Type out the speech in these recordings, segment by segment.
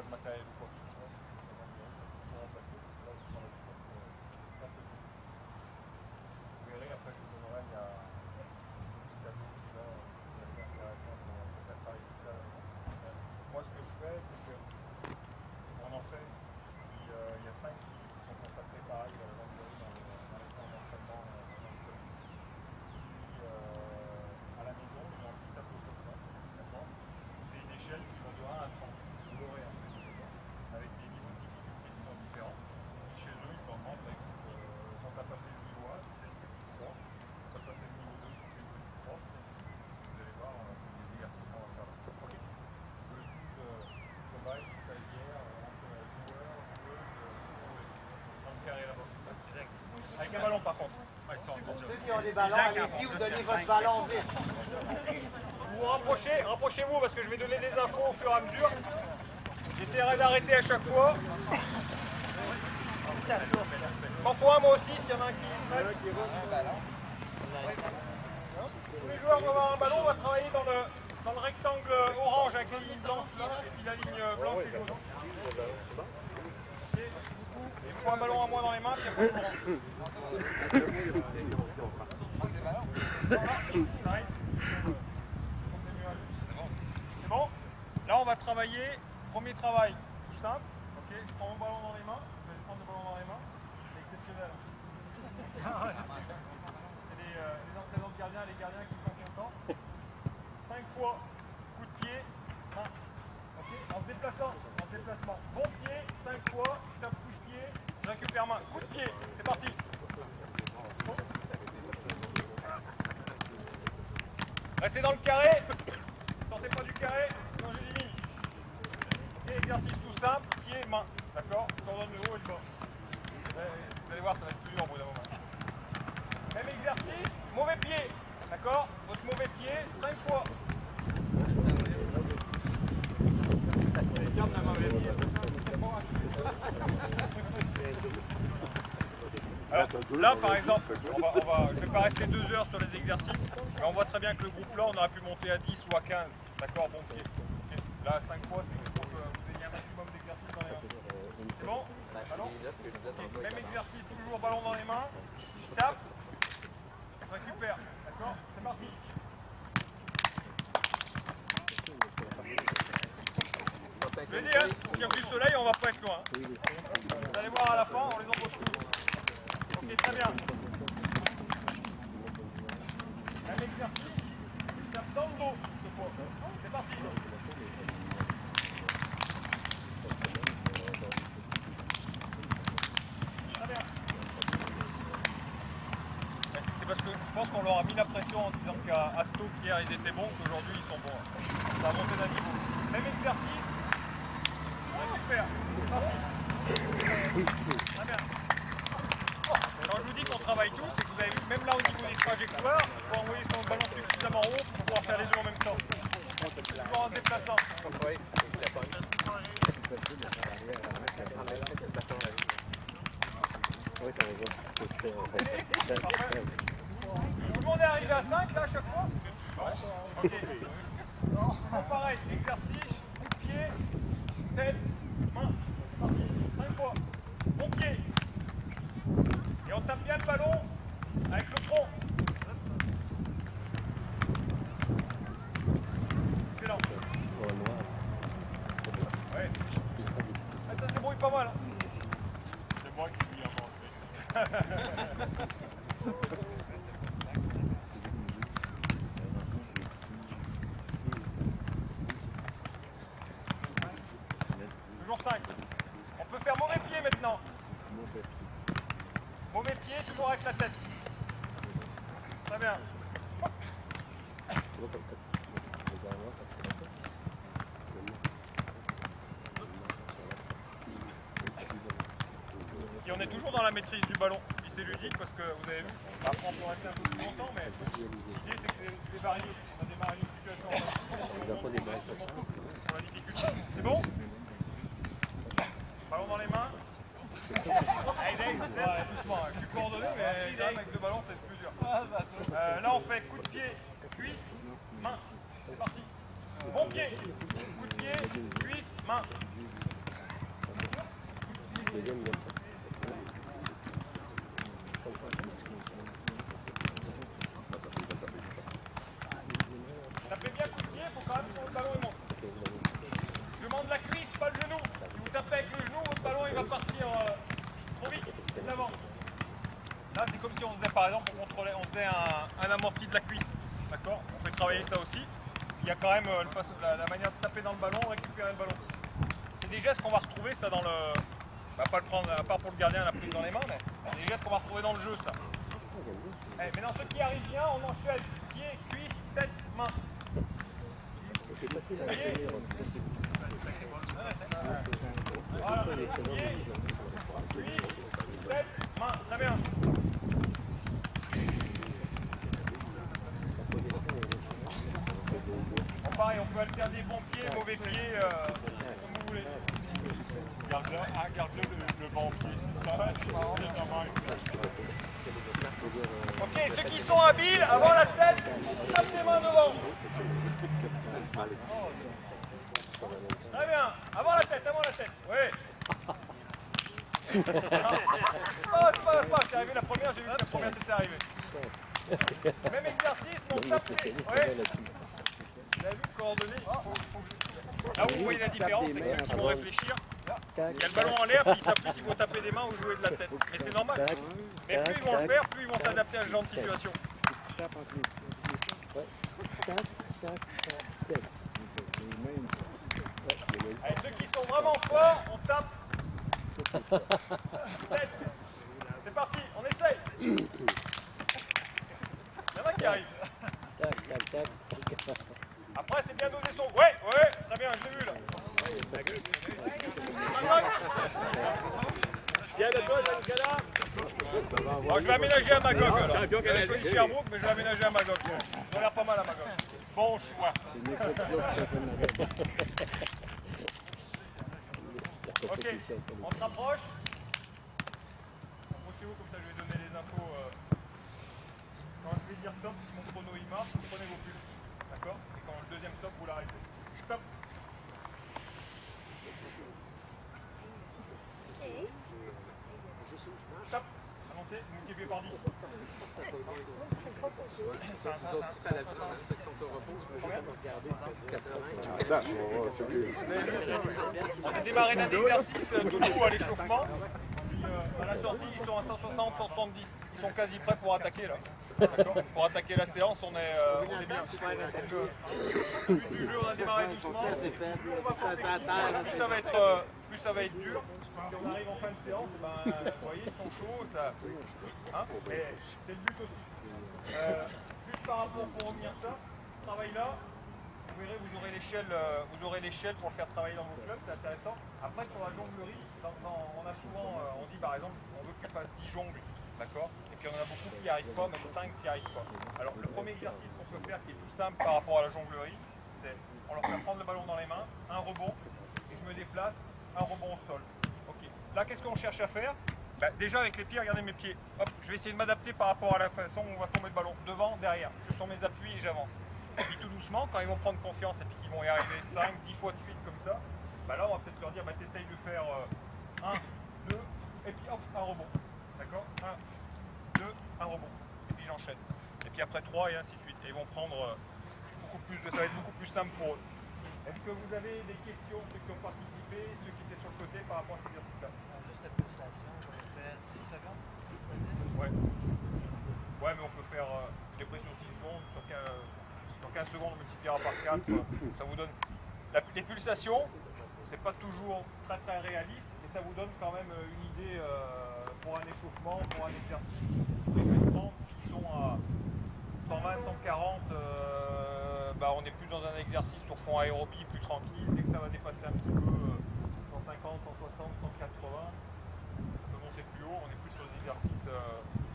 de matériel ou quoi que ce soit, ils sont remplacés. Là, je prends presque tout. Vous verrez, après, je vous donnerai, il y a un petit tableau qui est assez intéressant pour faire travailler tout ça. Moi, ce que je fais, c'est que on en fait, puis il y a 5 qui sont consacrés pareil à la vendredi dans les camps d'entraînement dans le club. Puis à la maison, ils ont un petit tableau comme ça, d'accord? C'est une échelle qui va de 1 à 30, vous l'aurez un peu, avec des niveaux de difficulté qui sont différents. Puis chez eux, ils leur demandent, quand tu as passé le niveau 1, tu fais une petite proche, quand tu as passé le niveau 2, tu fais une petite proche. Vous allez voir les exercices qu'on va faire là. Okay. Le but cobaye, stagiaire, joueur, joueuse, dans le carré là-bas. Avec un ballon par contre. Ah, ceux qui ont des ballons, allez-y, vous donnez votre ballon vite. Vous vous rapprochez-vous parce que je vais donner des infos au fur et à mesure. J'essaierai d'arrêter à chaque fois. M'en faut un moi aussi s'il y en a un qui tous les joueurs doivent avoir un ballon, on va travailler dans le rectangle orange avec les lignes blanches là, et puis la ligne blanche et jaune. Okay, merci beaucoup. Il faut un ballon à moi dans les mains, puis après je me rends. C'est bon? Là on va travailler, premier travail, tout simple. Ok, je prends mon ballon dans les mains, je vais prendre le ballon dans les mains, c'est exceptionnel. C'est les entraîneurs de gardiens, les gardiens qui sont contents. 5 fois, coup de pied, main. Ok, en se déplaçant, en déplacement. Bon pied, 5 fois, je tape coup de pied, je récupère main. Coup de pied, c'est parti. Bon. Restez dans le carré, sortez pas du carré, sinon j'élimine. Ok, exercice tout simple, pied, main. D'accord? Je t'en donne le haut et le bas. Vous allez voir, ça va être plus dur au bout d'un moment. Même exercice, mauvais pied. D'accord? Votre mauvais pied, 5 fois. Alors, là par exemple, je ne vais pas rester 2 heures sur les exercices, mais on voit très bien que le groupe là, on aurait pu monter à 10 ou à 15. D'accord? Bon pied. Okay. Là, 5 fois, c'est pour que vous ayez un maximum d'exercices dans les mains. C'est bon? Ballon? Okay. Même exercice, toujours ballon dans les mains. Je tape. Je récupère. D'accord? C'est parti. Je vais dire, s'il y a du soleil, on va pas être loin. Vous allez voir à la fin, on les embauche tous. Ok, très bien. Même exercice, je tape dans le dos cette fois. C'est parti. Très bien. C'est parce que je pense qu'on leur a mis la pression en disant qu'à Stoke hier ils étaient bons, qu'aujourd'hui ils sont bons. Ça a monté d'un niveau. Même exercice, récupère. Très bien. Quand je vous dis qu'on travaille tous, c'est que vous avez vu, même là au niveau des trajectoires, il faut envoyer son ballon suffisamment haut pour pouvoir faire les deux en même temps. Toujours en se déplaçant. Tout le monde est arrivé à 5 là à chaque fois? Ok. Donc, pareil, exercice, coup de pied, tête, main. 5 fois. Bon pied. Et on tape bien le ballon avec le front. Excellent. Ouais. Ah, ça se débrouille pas mal. Hein. C'est moi qui lui inventé. Toujours 5. On peut faire mauvais pied maintenant. Mauvais pied, toujours avec la tête. Très bien. Et on est toujours dans la maîtrise du ballon. Puis c'est ludique parce que vous avez vu, après on peut rester un peu plus longtemps, mais l'idée c'est que c'est varié. On a démarré une situation pour la difficulté. C'est bon? Ballon dans les mains. Allez, doucement, je suis coordonné, mais là, avec 2 ballons, c'est plus dur. Là, on fait coup de pied, cuisse, main. C'est parti. Bon pied, coup de pied, cuisse, main. Tapez bien coup de pied, il faut quand même que votre ballon il monte. Je demande la cuisse, pas le genou. Si vous tapez avec le genou, votre ballon il va partir trop vite, d'avant. Là c'est comme si on faisait par exemple, on faisait un amorti de la cuisse. D'accord? On fait travailler ça aussi. Il y a quand même la manière de taper dans le ballon, récupérer le ballon. C'est des gestes qu'on va retrouver ça dans le... On va pas le prendre à part pour le gardien la prise dans les mains, mais c'est des gestes qu'on va retrouver dans le jeu ça. Allez, maintenant ceux qui arrivent bien, on enchaîne. Pied, cuisse, tête, main. C'est facile à Pied. faire. Voilà, pied, cuisse, tête, main. Très bien. Bon, pareil, on peut alterner bons pieds, mauvais pieds, comme vous voulez. Garde le bon pied, c'est ça. Ok, ceux qui sont habiles, avant la tête, tape les mains devant. Très bien, avant la tête, oui. C'est pas, c'est arrivé la première, j'ai vu que la première tête est arrivée. Même exercice, mais on tape les... Oui. Vous avez vu le coordonné? Là où vous voyez la différence, c'est que ceux qui vont réfléchir, il y a le ballon en l'air, puis ils savent plus s'ils vont taper des mains ou jouer de la tête. Mais c'est normal. Mais plus ils vont le faire, plus ils vont s'adapter à ce genre de situation. Allez, ceux qui sont vraiment forts, on tape. Tête. C'est parti, on essaye. Il y en a qui arrivent. Après, c'est bien doser son... Ouais, très bien, je l'ai vu là. Bien de gauche, Nicolas. Bon, je vais aménager à Magog alors. J'avais choisi Sherbrooke, mais je vais aménager à Magog. Ça a l'air pas mal à Magog. Bon choix. Ok, on se rapproche. Approchez-vous, comme ça je vais donner les infos. Quand je vais dire stop, si mon chrono il marche, vous prenez vos pulses. D'accord? Et quand le deuxième stop, vous l'arrêtez. Stop. Stop. Avancez, vous multipliez par 10. On a démarré d'un exercice debout à l'échauffement. À la sortie, ils sont à 160, 170. Ils sont quasi prêts pour attaquer là. Pour attaquer la séance, on est bien. Le but du jeu, on a démarré doucement. Plus ça va être dur. Si on arrive en fin de séance, ben, vous voyez, ils sont chauds. Hein, c'est le but aussi. Juste par rapport pour revenir ça, ce travail-là, vous verrez, vous aurez l'échelle pour le faire travailler dans vos clubs, c'est intéressant. Après, sur la jonglerie, on a souvent, on dit par exemple, on veut que tu fasses 10 jongles, d'accord? Et puis on en a beaucoup qui n'y arrivent pas, même 5 qui n'y arrivent pas. Alors le premier exercice qu'on peut faire, qui est tout simple par rapport à la jonglerie, c'est on leur fait prendre le ballon dans les mains, un rebond, et je me déplace, un rebond au sol. Ok. Là, qu'est-ce qu'on cherche à faire? Bah, déjà avec les pieds, regardez mes pieds. Hop, je vais essayer de m'adapter par rapport à la façon où on va tomber le ballon. Devant, derrière. Je sens mes appuis et j'avance. Et puis tout doucement, quand ils vont prendre confiance et puis qu'ils vont y arriver 5, 10 fois de suite comme ça, bah là on va peut-être leur dire, bah t'essayes de faire 1, 2, et puis hop, un rebond. D'accord? 1, 2, un rebond. Et puis j'enchaîne. Et puis après 3 et ainsi de suite. Et ils vont prendre ça va être beaucoup plus simple pour eux. Est-ce que vous avez des questions, ceux qui ont participé, ceux qui étaient sur le côté par rapport à cet exercice-là? Juste la pulsation, j'en ai fait 6 secondes. Ouais. Ouais, mais on peut faire des pressions 6 secondes, sur 15 secondes on multipliera par 4. Ça vous donne... Les pulsations, c'est pas toujours très très réaliste, mais ça vous donne quand même une idée pour un échauffement, pour un exercice. Les 30, s'ils sont à 120, 140, bah on est plus dans un exercice sur fond aérobie, plus tranquille. Dès que ça va dépasser un petit peu 150, 160, 180, ça peut monter plus haut. On est plus sur des exercices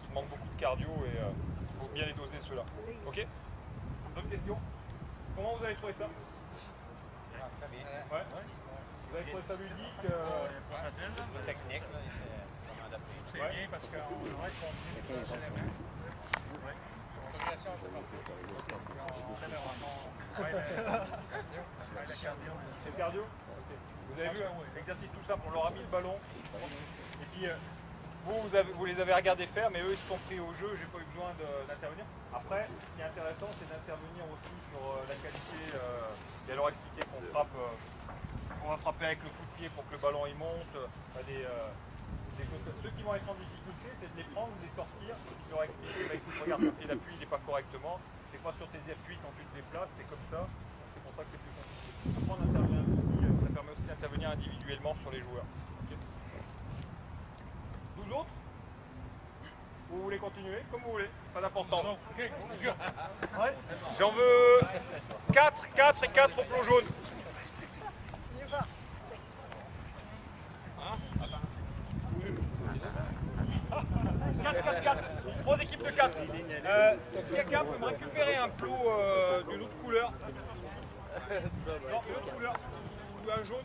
qui demandent beaucoup de cardio et il faut bien les doser ceux-là. Ok? D'autres questions? Comment vous avez trouvé ça? Très bien. Ouais. Vous avez trouvé ça ludique? Facile, technique. C'est bien parce qu'on aurait compris les éléments. Progression un peu partout. C'est cardio? Ok. Vous avez vu l'exercice tout simple, on leur a mis le ballon. Et puis vous les avez regardés faire, mais eux ils se sont pris au jeu, j'ai pas eu besoin d'intervenir. Après, ce qui est intéressant, c'est d'intervenir aussi sur la qualité et leur expliquer qu'on frappe, on va frapper avec le coup de pied pour que le ballon il monte, des choses comme ceux qui vont être en difficulté, c'est de les prendre, de les sortir, et de leur expliquer, bah, écoute, regarde, ton pied d'appui il n'est pas correctement, c'est pas sur tes appuis quand tu te déplaces, c'est comme ça, c'est pour ça que c'est plus compliqué. Après, on intervient aussi, ça permet aussi d'intervenir individuellement sur les joueurs. Okay. 12 autres? Vous voulez continuer? Comme vous voulez, pas d'importance. Ouais. J'en veux 4 et 4 au plomb jaune. 4. 3 équipes de 4. Si quelqu'un peut me récupérer un plot d'une autre couleur. Non, une autre couleur. Ou un jaune.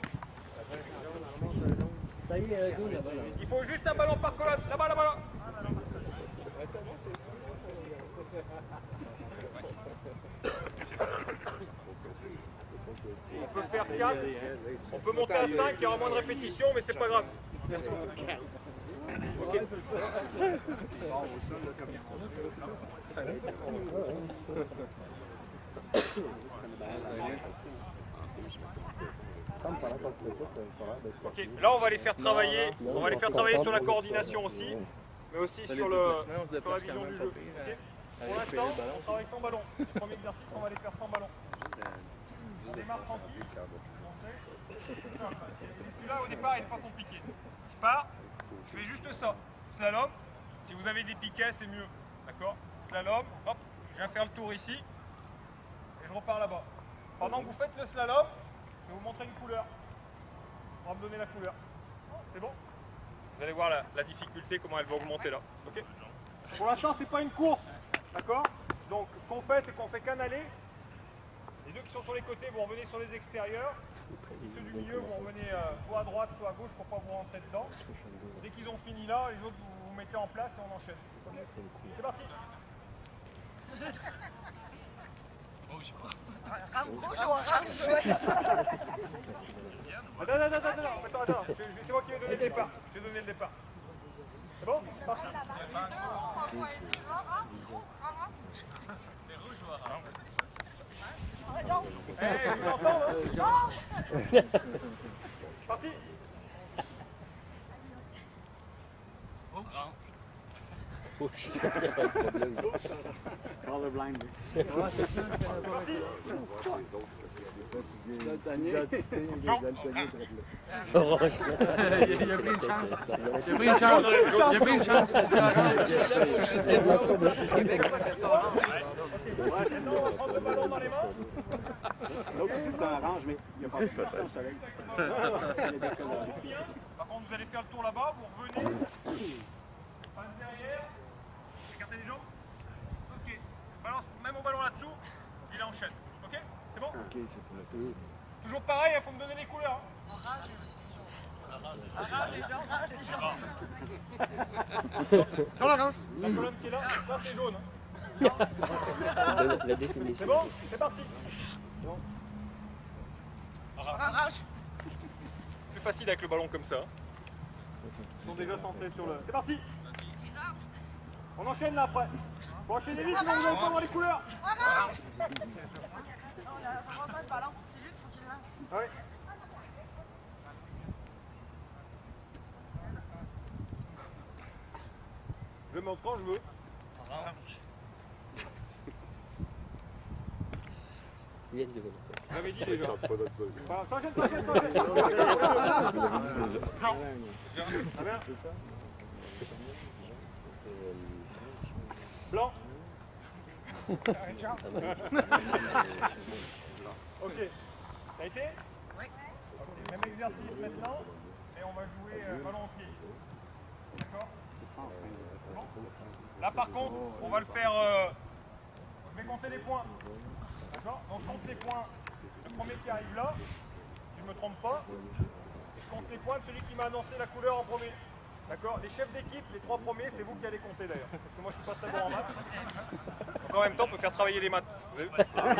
Ça y est, jaune là-bas. Il faut juste un ballon par colonne. Là-bas, là-bas. On peut faire 4. On peut monter à 5, il y aura moins de répétitions, mais c'est pas grave. Merci beaucoup. Ok. Ok, là on va les faire travailler. On va les faire travailler sur la coordination aussi, mais aussi sur la vision du jeu. Okay. Pour l'instant, on travaille sans ballon. Les premiers exercices, on va les faire sans ballon. On démarre tranquille. Et là au départ, il n'est pas compliqué. Je pars, je fais juste ça. Slalom. Si vous avez des piquets, c'est mieux. D'accord? Slalom, hop, je viens faire le tour ici. Et je repars là-bas. Pendant que vous faites le slalom, je vais vous montrer une couleur. On va me donner la couleur. C'est bon? Vous allez voir la difficulté, comment elle va augmenter là. Okay. Pour l'instant, c'est pas une course. D'accord? Donc, ce qu'on fait, c'est qu'on fait qu'un aller. Les deux qui sont sur les côtés vont revenir sur les extérieurs. Et ceux du milieu vont revenir soit à droite, soit à gauche pour ne pas vous rentrer dedans. Dès qu'ils ont fini là, les autres vous mettez en place et on enchaîne. C'est parti. Rouge ou orange? Attends. C'est moi qui vais donner le départ. Je vais donner le départ. C'est bon? C'est parti. C'est rouge ou orange? Je vous entends, hein? Parti. Colorblind. Orange. Il a pris une chance. Il a pris une chance. Maintenant, on va prendre le ballon dans les mains. L'autre aussi c'était orange, mais il n'y a pas de chance. Par contre, vous allez faire le tour là-bas, vous revenez. Passe derrière. Écartez les jambes. Ok. Je balance même au ballon là-dessous. Il enchaîne. Ok? C'est bon? Ok, c'est pour le tour. Toujours pareil, il faut me donner les couleurs. Orange et jaune. La colonne qui est là, ça c'est jaune. La définition. C'est bon? C'est parti. Orange. Plus facile avec le ballon comme ça. Ils sont déjà centrés sur le... C'est parti. On enchaîne là après. Faut enchaîner vite, sinon vous n'allez pas avoir les couleurs. Orange. Non, on a vraiment ça, ce ballon. C'est lui, il faut qu'il lance. Ouais. Je montre quand je veux. Orange. Il vient de développer. Je l'avais dit déjà. Voilà, s'enchaîne. Blanc. Ok. Ça a été? Oui. Ok, même exercice maintenant. Et on va jouer ballon au pied. D'accord? Bon. Là par contre, on va le faire. Je vais compter les points. D'accord? Donc je compte les points. Le premier qui arrive là, si je ne me trompe pas, je compte les points de celui qui m'a annoncé la couleur en premier. D'accord? Les chefs d'équipe, les 3 premiers, c'est vous qui allez compter d'ailleurs. Parce que moi je suis pas très bon en maths. Donc en même temps, on peut faire travailler les maths. Vous avez vu? C'est un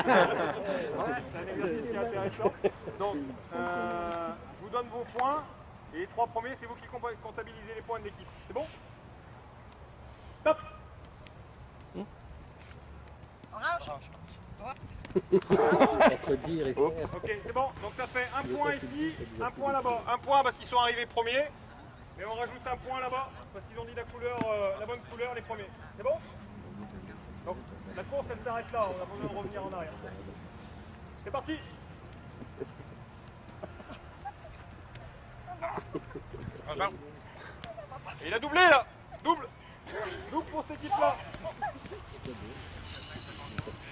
exercice qui est intéressant. Donc, je vous donne vos points. Et les 3 premiers, c'est vous qui comptabilisez les points de l'équipe. C'est bon? Top! Orange. Entre dire et faire. Ok, c'est bon. Donc ça fait un point ici, un point là-bas. Un point parce qu'ils sont arrivés premiers. Et on rajoute un point là-bas parce qu'ils ont dit la couleur, la bonne couleur les premiers. C'est bon? Donc la course elle s'arrête là, on a besoin de revenir en arrière. C'est parti! Et il a doublé là! Double! Double pour cette équipe-là!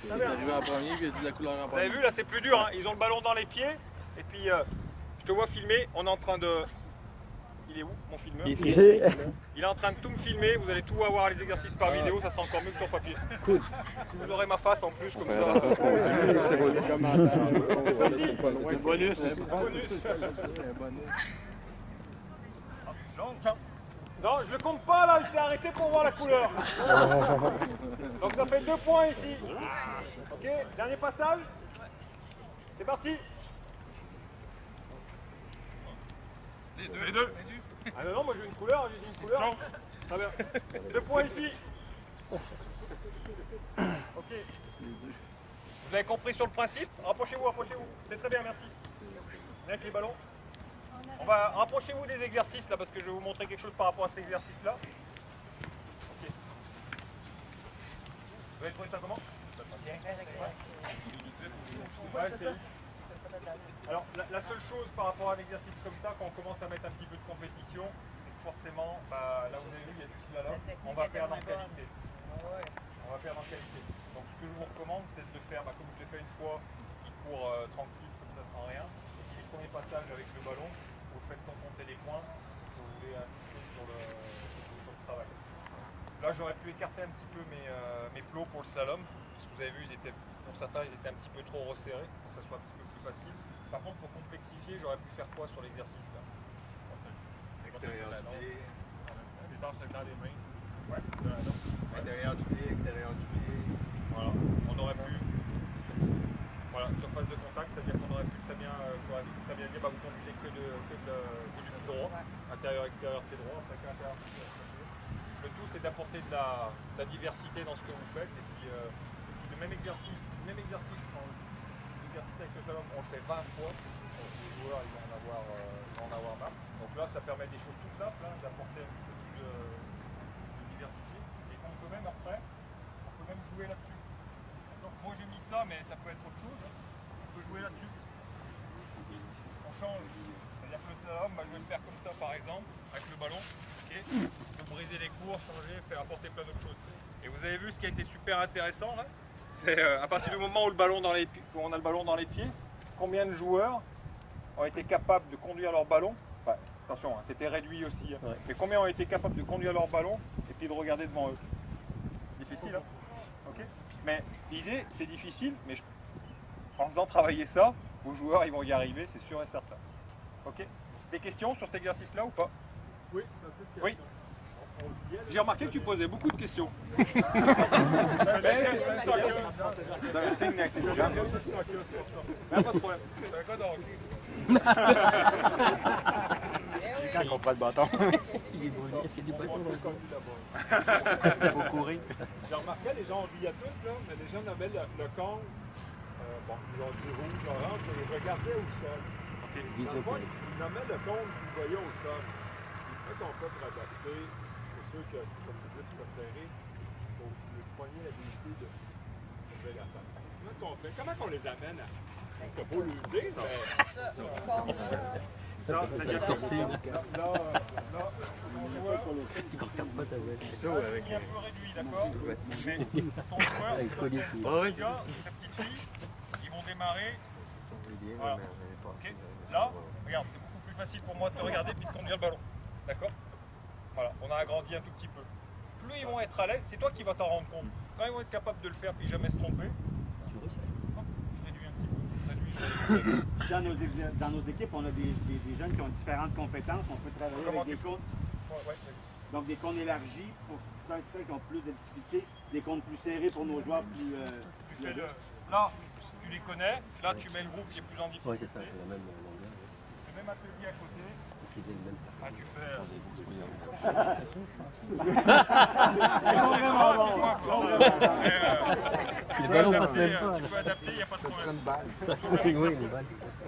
Il est arrivé en premier, puis il a dit la couleur en Vous premier. avez vu là c'est plus dur, hein. Ils ont le ballon dans les pieds. Et puis je te vois filmer, on est en train de... Il est où mon filmeur? Ici. Il est en train de tout me filmer, vous allez tout avoir les exercices par vidéo, ça sera encore mieux que sur papier. Cool. Vous aurez ma face en plus comme ça. Bonus. Non, je le compte pas là, il s'est arrêté pour voir la couleur. Donc ça fait 2 points ici. Ok, dernier passage. C'est parti. Les deux. Ah non, moi j'ai une couleur, j'ai dit une couleur. Très bien. 2 points ici. Ok. Vous avez compris sur le principe? Rapprochez-vous, rapprochez-vous. C'est très bien, merci. Avec les ballons. On va rapprochez-vous des exercices là parce que je vais vous montrer quelque chose par rapport à cet exercice là. Ok. Vous avez trouvé ça comment? Ouais, c'est... Alors la seule chose par rapport à un exercice comme ça, quand on commence à mettre un petit peu de compétition, c'est que forcément, là vous avez vu, il y a du slalom, on va perdre en qualité. On va perdre en qualité. Donc ce que je vous recommande, c'est de le faire comme je l'ai fait une fois, il court tranquille comme ça sans rien. Et puis les premiers passages avec le ballon, vous le faites sans compter les points, que vous voulez insister sur le travail. Là j'aurais pu écarter un petit peu mes plots pour le slalom, parce que vous avez vu, pour certains ils étaient un petit peu trop resserrés, pour que ça soit un petit peu plus facile. Par contre pour complexifier, j'aurais pu faire quoi sur l'exercice là? Extérieur du pied. Les tâches dans les mains. Ouais. Intérieur du pied, extérieur du pied. Voilà, on aurait pu. Voilà, surface de contact, c'est-à-dire qu'on aurait pu très bien, j'aurais pu très bien dire, vous conduisez que du pied droit, intérieur, extérieur, pied droit, après intérieur, le tout c'est d'apporter de la diversité dans ce que vous faites, et puis le même exercice, je prends l'exercice avec le slalom, on le fait 20 fois, les joueurs ils vont en avoir marre. Donc là ça permet des choses toutes simples, hein, d'apporter un petit peu plus de diversité, et on peut même après, on peut même jouer là-dessus. Donc moi j'ai mis ça, mais ça peut être autre chose. On peut jouer là-dessus. On change. C'est-à-dire que le slalom, je vais le faire comme ça par exemple, avec le ballon. Okay. On peut briser les cours, changer, faire apporter plein d'autres choses. Et vous avez vu ce qui a été super intéressant là, c'est à partir du moment où on a le ballon dans les pieds, combien de joueurs ont été capables de conduire leur ballon. Enfin, attention, hein, c'était réduit aussi. Hein, mais combien ont été capables de conduire leur ballon et puis de regarder devant eux. Difficile, hein? Ok. Mais l'idée, c'est difficile, mais en faisant travailler ça, vos joueurs ils vont y arriver, c'est sûr et certain. Ok. Des questions sur cet exercice-là ou pas? Oui, oui. J'ai remarqué que tu posais beaucoup de questions. Pas de problème. Quand on prend le bâton. Il est bon, c'est du bâton. Il faut courir. J'ai remarqué, les gens riaient tous, là, mais les gens nommaient le cône, bon, ils ont dit rouge, orange, mais ils regardaient au sol. Dans le fond, ils nommaient le cône qu'ils voyaient au sol. Quand on peut adapter, c'est sûr que, comme vous dites, c'est serré, il faut lui poigner l'habilité de lever la tête. Comment on les amène à... T'as beau lui dire, mais... Ça, c'est-à-dire que là, Il regarde pas ta voix. c'est un peu réduit, d'accord? Mais ton joueur, Avec collier. cette petite fille, ils vont démarrer. Voilà. Okay. Là, regarde, c'est beaucoup plus facile pour moi de te regarder puis de conduire le ballon. D'accord? Voilà, on a agrandi un tout petit peu. Plus ils vont être à l'aise, c'est toi qui vas t'en rendre compte. Quand ils vont être capables de le faire puis jamais se tromper, je réduis un petit peu. Dans nos équipes, on a des jeunes qui ont différentes compétences. On peut travailler avec des coachs. Ouais. Donc des cônes élargis pour ceux qui ont plus de difficultés, des cônes plus serrés pour nos joueurs plus... Tu fais là, tu les connais, là tu mets le groupe qui est plus en difficulté. Oui, c'est ça, c'est la même longueur. Le même atelier à côté. Utiliser le même Ah, tu fais... Les ballons passent même pas. Tu peux adapter, il n'y a pas de problème. Oui,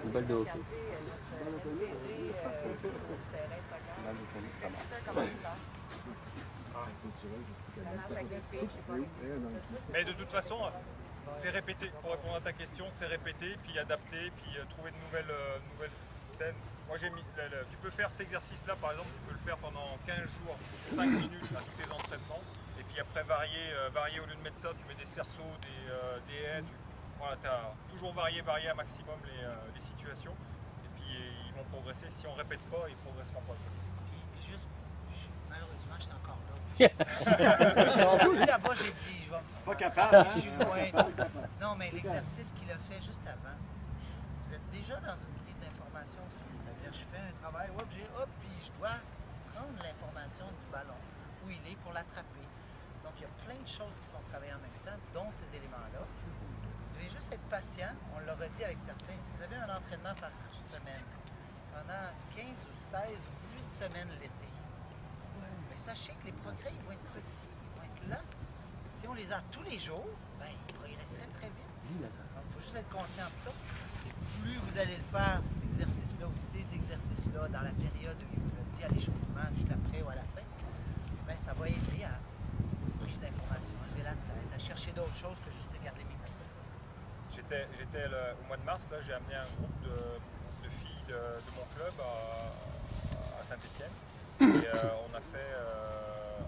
une balle de hockey. Mais de toute façon, c'est répété. Pour répondre à ta question, c'est répété, puis adapter, puis trouver de nouvelles thèmes. Moi, j'ai mis, tu peux faire cet exercice-là, par exemple, tu peux le faire pendant 15 jours, 5 minutes à tous tes entraînements. Et puis après, varier au lieu de mettre ça, tu mets des cerceaux, des haies. Voilà, tu as toujours varié un maximum les situations. Et puis ils vont progresser. Si on ne répète pas, ils ne progresseront pas. Puis juste, malheureusement, j'étais encore là. Là-bas, j'ai dit, je vais. Pas capable, hein? Je suis loin. Non, mais l'exercice qu'il a fait juste avant, vous êtes déjà dans une prise d'information aussi. C'est-à-dire, je fais un travail, puis je dois prendre l'information du ballon, où il est, pour l'attraper. Donc, il y a plein de choses qui sont travaillées en même temps, dont ces éléments-là. Vous devez juste être patient. On l'aurait dit avec certains. Si vous avez un entraînement par semaine, pendant 15 ou 16 ou 18 semaines l'été, mais sachez que les progrès ils vont être petits, ils vont être lents. Si on les a tous les jours, ben, ils progresseraient très vite. Donc, il faut juste être conscient de ça. Plus vous allez le faire, cet exercice-là ou ces exercices-là, dans la période où il vous l'a dit, à l'échauffement, tout après ou à la fin, ben, ça va aider à prise d'information, à lever la tête, à chercher d'autres choses que juste regarder mes clips. J'étais au mois de mars, là, j'ai amené un groupe de filles de mon club à Saint-Étienne. Et on a fait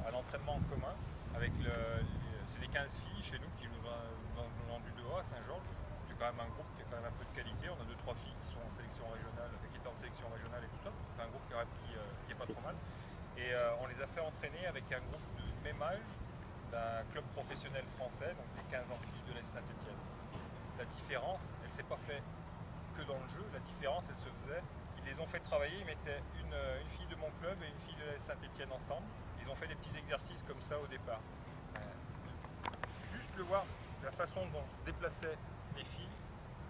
un entraînement en commun avec c'est les 15 filles chez nous qui nous ont du dehors à Saint-Georges. C'est quand même un groupe qui a quand même un peu de qualité. On a 2-3 filles qui sont en sélection régionale, qui étaient en sélection régionale et tout ça. C'est un groupe qui est pas trop mal. Et on les a fait entraîner avec un groupe de même âge d'un club professionnel français, donc des 15 ans filles de l'Est Saint-Étienne. La différence, elle ne s'est pas faite que dans le jeu. La différence, elle se faisait. Ils les ont fait travailler, ils mettaient une fille de mon club et une fille de l'Est Saint-Étienne ensemble. Ils ont fait des petits exercices comme ça au départ. Juste le voir, la façon dont se déplaçaient les filles,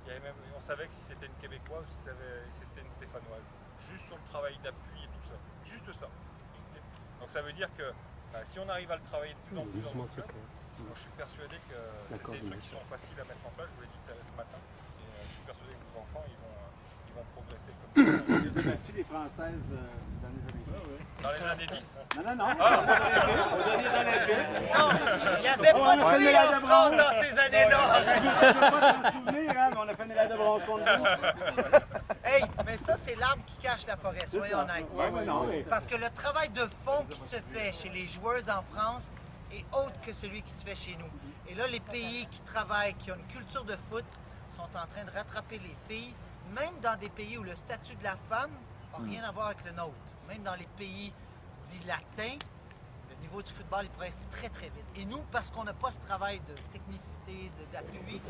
on savait que si c'était une Québécoise ou si c'était une Stéphanoise. Juste sur le travail d'appui et tout ça. Juste ça. Donc ça veut dire que si on arrive à le travailler de plus en plus dans le club, moi, je suis persuadé que c'est des trucs qui sont faciles à mettre en place. Je vous l'ai dit ce matin. Et je suis persuadé que vos enfants, ils vont progresser comme ça. Vous avez battu les Françaises dans les années 10? Dans les années 10. Non. Aux dernières Olympiques. Non, il n'y avait pas de filles en France dans ces années-là. Je ne peux pas t'en souvenir, hein, mais on a fait une médaille de bronze contre vous. Hey, mais ça, c'est l'arbre qui cache la forêt, soyons honnêtes. Ouais. Parce que le travail de fond qui se fait chez les joueuses en France est autre que celui qui se fait chez nous. Et là, les pays qui travaillent, qui ont une culture de foot, sont en train de rattraper les filles, même dans des pays où le statut de la femme n'a rien à voir avec le nôtre. Même dans les pays dits latins, le niveau du football il progresse très très vite. Et nous, parce qu'on n'a pas ce travail de technicité, d'appui,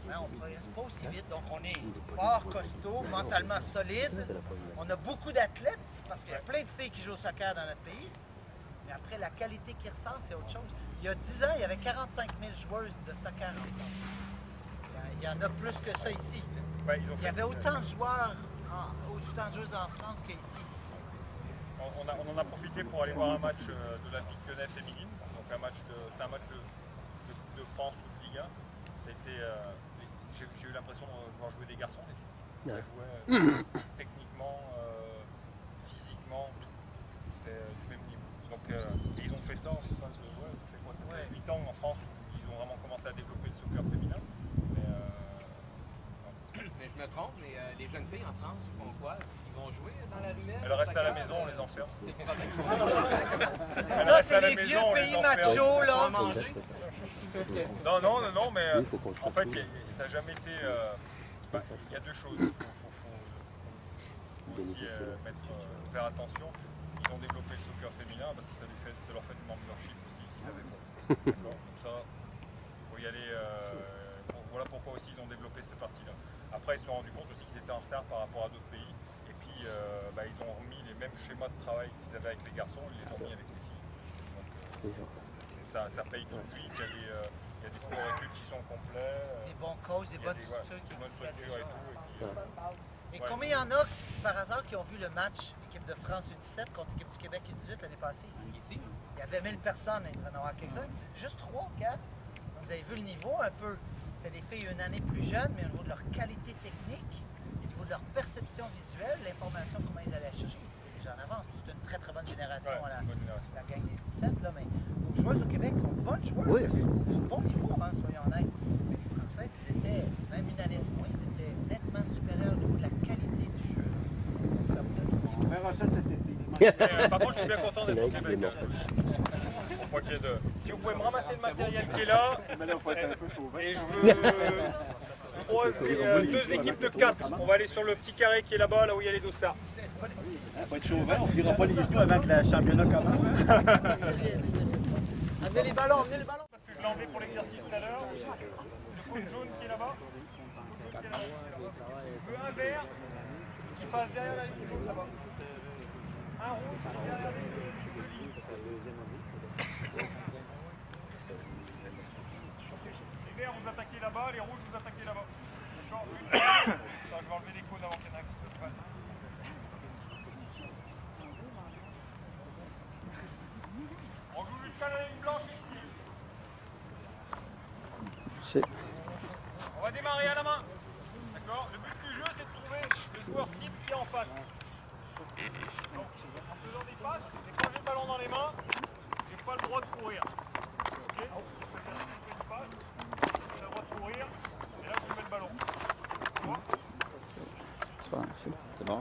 on ne progresse pas aussi vite. Donc on est fort, costaud, mentalement solide. On a beaucoup d'athlètes, parce qu'il y a plein de filles qui jouent au soccer dans notre pays. Mais après, la qualité qui ressort, c'est autre chose. Il y a 10 ans, il y avait 45 000 joueuses de soccer en France. Il y en a plus que ça ici. Ouais, Il y avait autant de joueurs, autant de joueuses en France qu'ici. On en a profité pour aller voir un match de l'Olympique Lyonnais féminine. Donc c'était un match de Coupe de France ou de Ligue 1. J'ai eu l'impression de voir jouer des garçons, les filles. Ça jouait techniquement, physiquement, c'était du même niveau. Donc ils ont fait ça en l'espace de 8 ans en France. Ils ont vraiment commencé à développer le soccer féminin. Mais je me trompe, mais les jeunes filles en France, ils font quoi? Ils vont jouer dans la ruelle? Elles restent à la maison, on les enferme. C'est le problème. Ça, c'est les vieux pays machos, là. Manger? Non, mais en fait, ça n'a jamais été... il y a deux choses. Il faut aussi faire attention. Ils ont développé le soccer féminin parce que ça leur fait du membership aussi qu'ils n'avaient pas. D'accord. Donc ça, il faut y aller... voilà pourquoi aussi ils ont développé cette partie-là. Après, ils se sont rendus compte aussi qu'ils étaient en retard par rapport à d'autres pays. Et puis, ils ont remis les mêmes schémas de travail qu'ils avaient avec les garçons, ils les ont mis avec les filles. Donc, ça paye tout de suite. Il y a des sports études qui sont complets. Des bons coachs, des bonnes structures qui bonnes existent structures déjà. et tout. Et combien il y en a, par hasard, qui ont vu le match équipe de France U17 contre l'équipe du Québec U18 l'année passée ici? Ici? Il y avait 1000 personnes, il devrait en avoir quelques-uns. Juste 3 ou 4. Donc, vous avez vu le niveau un peu. C'était des filles une année plus jeunes, mais au niveau de leur qualité technique, au niveau de leur perception visuelle, l'information, comment ils allaient chercher, ils étaient déjà en avance. C'est une très très bonne génération à la gang des 17. Là, mais nos joueuses au Québec sont bonnes joueuses. Oui. C'est un bon niveau, hein, soyons honnêtes. Mais les Françaises, ils étaient, même une année de moins, ils étaient nettement supérieurs au niveau de la qualité du jeu. Ça vous donne une idée. On verra ça cet été. Par contre, je suis bien content d'être au Québec. Si vous pouvez me ramasser le matériel qui est là, et je veux 2 équipes de 4. On va aller sur le petit carré qui est là-bas, là où il y a les dossards. Il faut être chauvin, on ne finira pas les genoux avant que le championnat commence. Amenez les ballons, amenez les ballons. Parce que je l'ai enlevé pour l'exercice tout à l'heure. Le cône jaune qui est là-bas. Je veux un vert. Je passe derrière la ligne jaune là-bas. Un rouge derrière la ligne. Les verts, vous attaquez là-bas, les rouges, vous attaquez là-bas. Genre, je vais enlever les cônes avant qu'il y en ait un qui se passe. On joue jusqu'à la ligne blanche ici. On va démarrer à la main. D'accord? Le but du jeu, c'est de trouver le joueur cible qui est en face. Donc, en faisant des passes, et quand j'ai le ballon dans les mains, j'ai pas le droit de courir. Ok? C'est-à-dire que je fais une passe, j'ai le droit de courir, et là je mets le ballon. Tu vois? C'est bon.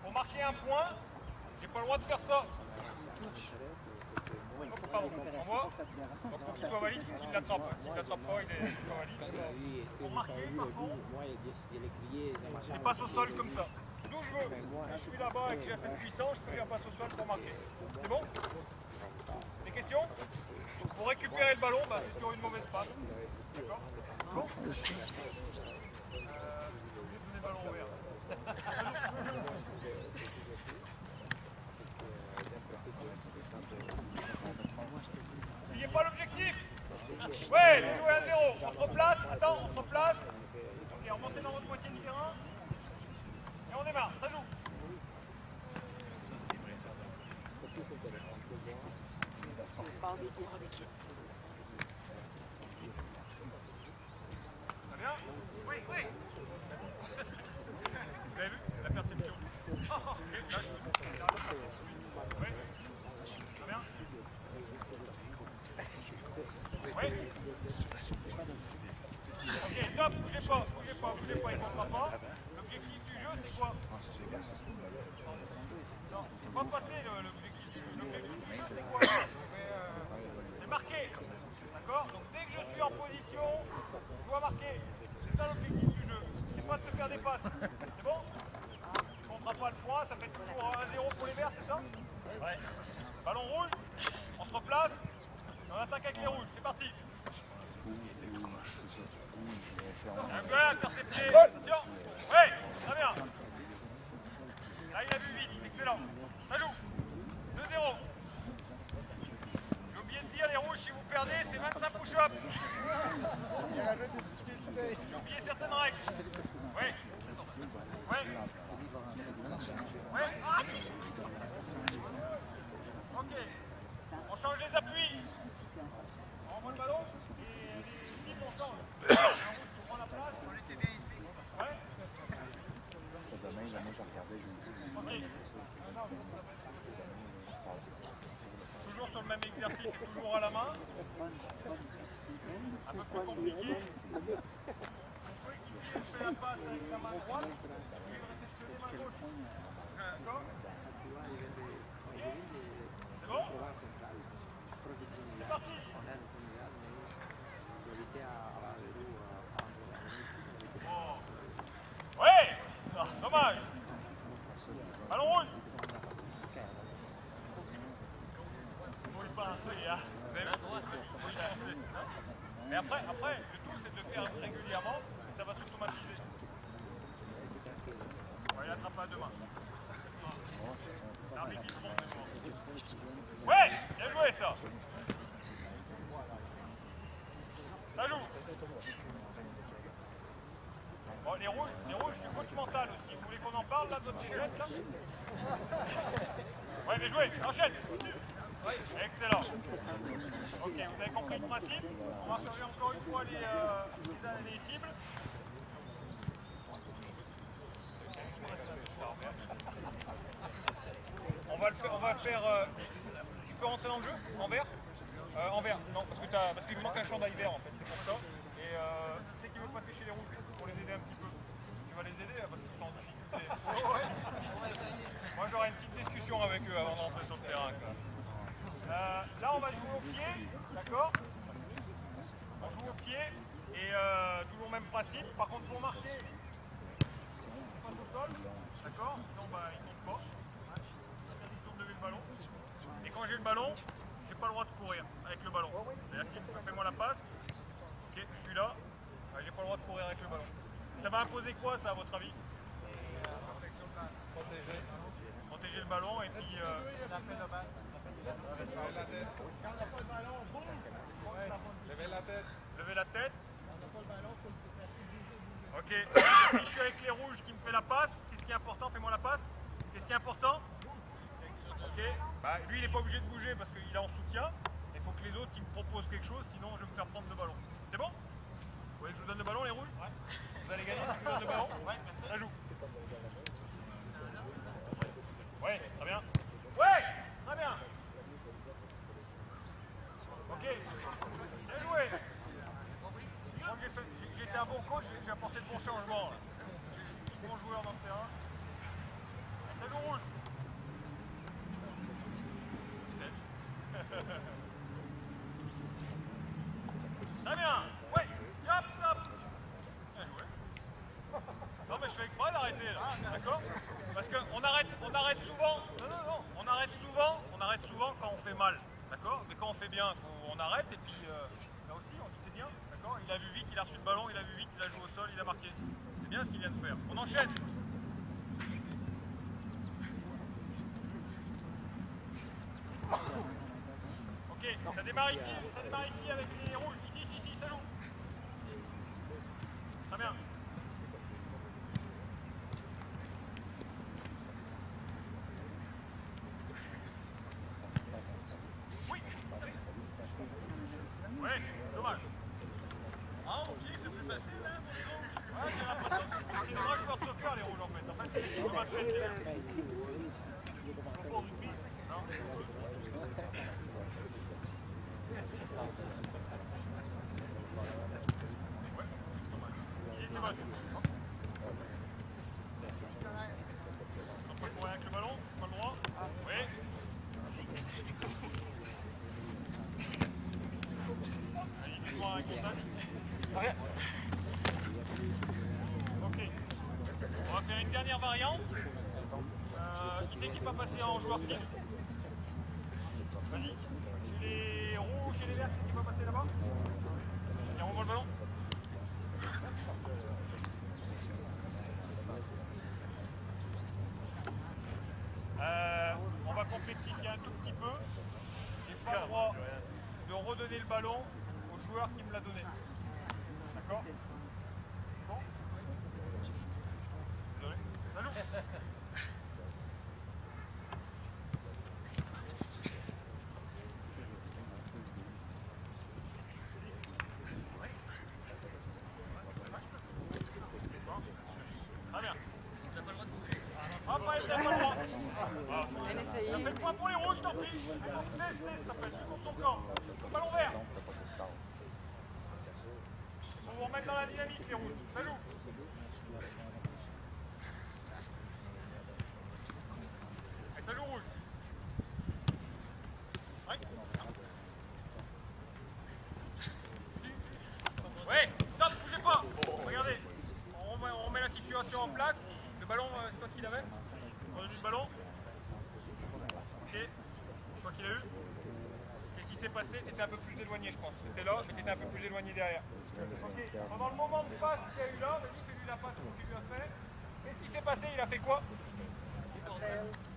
Pour marquer un point, j'ai pas le droit de faire ça. Pardon, on voit. Donc pour qu'il soit valide, il faut qu'il l'attrape. S'il ne l'attrape pas, il est pas valide. Pour marquer, par contre, il passe au sol comme ça. D'où je veux. Je suis là-bas et que j'ai assez de puissance, je peux faire passe au sol pour marquer. C'est bon? Des questions? Donc pour récupérer le ballon, bah, c'est sur une mauvaise passe. D'accord? Bon. Je vais donner le ballon au vert. N'oubliez pas l'objectif. Ouais, vous jouez à 0. On se replace. Attends, on se replace. Ok, remontez dans votre moitié du terrain. Et on démarre. Ça joue. Ça bien? Oui, oui. Vous avez vu la perception? Ok, là je peux. Oui. Ça bien? Oui. Ok, top, bougez pas, il ne comptera pas. L'objectif du jeu, c'est quoi? Non, c'est pas passer l'objectif du jeu. L'objectif du jeu, c'est quoi? C'est marquer. D'accord? Donc dès que je suis en position, je dois marquer. C'est ça l'objectif du jeu. C'est pas de se faire des passes. C'est bon? On ne comptera pas le point, ça fait toujours 1-0 pour les verts, c'est ça? Ouais. Ballon rouge, on se replace, et on attaque avec les rouges. C'est parti. Un peu intercepté. Attention. Oui, très bien. Là, il a vu vite. Excellent. Ça joue. 2-0. J'ai oublié de dire, les rouges, si vous perdez, c'est 25 push-ups. J'ai oublié certaines règles. Oui. Oui. Oui. Ah. Ok. On change les appuis. On renvoie le ballon et les cibles, on change. La rouge, tu prends la place. On était bien ici. Ouais. Demain, je regardais. Ok. Toujours sur le même exercice et toujours à la main. Un peu plus compliqué. Je fais la passe avec la main droite et je réceptionne main gauche. D'accord? C'est bon? C'est parti! Oh. Ouais! Ah, dommage! Ballon rouge! Faut y penser, hein? Faut y penser. Mais après, le tout c'est de le faire régulièrement et ça va s'automatiser. On va y attraper à deux mains. Ouais, bien joué ça. Ça joue. Bon, les rouges, je suis coach mental aussi. Vous voulez qu'on en parle là de votre tirette là? Ouais, bien joué, enchaîne. Excellent. Ok, vous avez compris le principe. On va regarder encore une fois les cibles. On va faire. Tu peux rentrer dans le jeu? En vert? En vert, non, parce qu'il me manque un chandail vert en fait, c'est pour ça. Et qui c'est qui veut passer chez les rouges pour les aider un petit peu? Tu vas les aider parce qu'ils sont en difficulté. Moi j'aurai une petite discussion avec eux avant d'entrer sur le terrain. Là on va jouer au pied, d'accord? On joue au pied et toujours même principe. Par contre pour marquer, on passe au sol, d'accord? Sinon bah, il compte pas. Interdiction de lever le ballon. Et quand j'ai le ballon, j'ai pas le droit de courir avec le ballon. C'est-à-dire si fais-moi la passe, ok, je suis là, j'ai pas le droit de courir avec le ballon. Ça va imposer quoi ça à votre avis? Protéger le ballon et puis... Levez la tête. Lever la tête. Ok, si je suis avec les rouges qui me fait la passe, qu'est-ce qui est important? Fais-moi la passe. Qu'est-ce qui est important? Ok, bah, lui il n'est pas obligé de bouger parce qu'il est en soutien. Il faut que les autres ils me proposent quelque chose, sinon je vais me faire prendre le ballon. C'est bon? Vous voulez que je vous donne le ballon les rouges? Ouais. Vous allez gagner si je vous donne le ballon? Ouais, merci. Ça joue. Ouais, très bien. Ouais, très bien. Ok, bien joué. J'ai été un bon coach, j'ai apporté de bons changements. J'ai de bons joueurs dans le terrain. Ça joue rouge. Très bien. Ouais, hop, hop. Bien joué. Non mais je fais exprès d'arrêter là, d'accord? Parce qu'on arrête souvent. Non, on arrête souvent quand on fait mal, d'accord? Mais quand on fait bien, on arrête et puis là aussi on dit c'est bien, d'accord? Il a vu vite, il a reçu le ballon, il a vu vite, il a joué au sol, il a marqué. C'est bien ce qu'il vient de faire. On enchaîne. Ok, ça démarre ici avec les rouges. Ici, ça joue. Très bien. Oui. Ouais, dommage. Ah ok, c'est plus facile hein, pour les rouges. Ouais, j'ai l'impression que c'est dommage joueur de soccer les rouges en fait. En fait, ils vont pas se retirer. Non. Il était bon. On peut courir avec le ballon, pas le droit. Oui. Allez, fais-moi un contact. Ok. On va faire une dernière variante. Qui c'est qui va passer en joueur cible? Vas-y. Chez les rouges, chez les verts, qui va passer là-bas? Et on revoit le ballon. On va complexifier un tout petit peu. J'ai pas le droit de redonner le ballon au joueur qui me l'a donné. D'accord? Bon. Désolé. Salut. Très bien. Hop, allez, t'as pas le droit. Ça fait le point pour les rouges, t'en prie. Ça s'appelle du contre ton camp. Ballon vert. On va vous remettre dans la dynamique, les rouges. Ça joue. Et ça joue rouge. Ouais, stop, bougez pas. Regardez, on remet la situation en place. Le ballon, c'est toi qui l'avais? On a eu le ballon. Ok, c'est toi qui l'as eu. Qu'est-ce qui s'est passé? T'étais un peu plus éloigné, je pense. T'étais là, mais t'étais un peu plus éloigné derrière. Ok, pendant le moment de passe qu'il y a eu là, vas-y, fais-lui la passe que tu lui as fait. Qu'est-ce qui s'est passé? Il a fait quoi?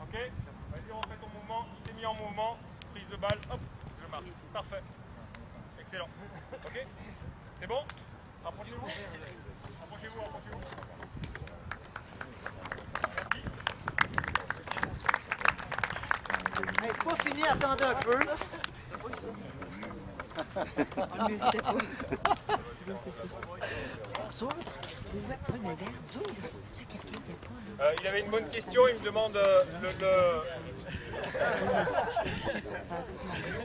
Ok, vas-y, refais ton mouvement. Il s'est mis en mouvement. Prise de balle, hop, je marche. Parfait. Excellent. Ok, c'est bon? Rapprochez-vous. Rapprochez-vous, rapprochez-vous. Hey, c'est pas fini, attendez un peu. Il avait une bonne question, il me demande Ils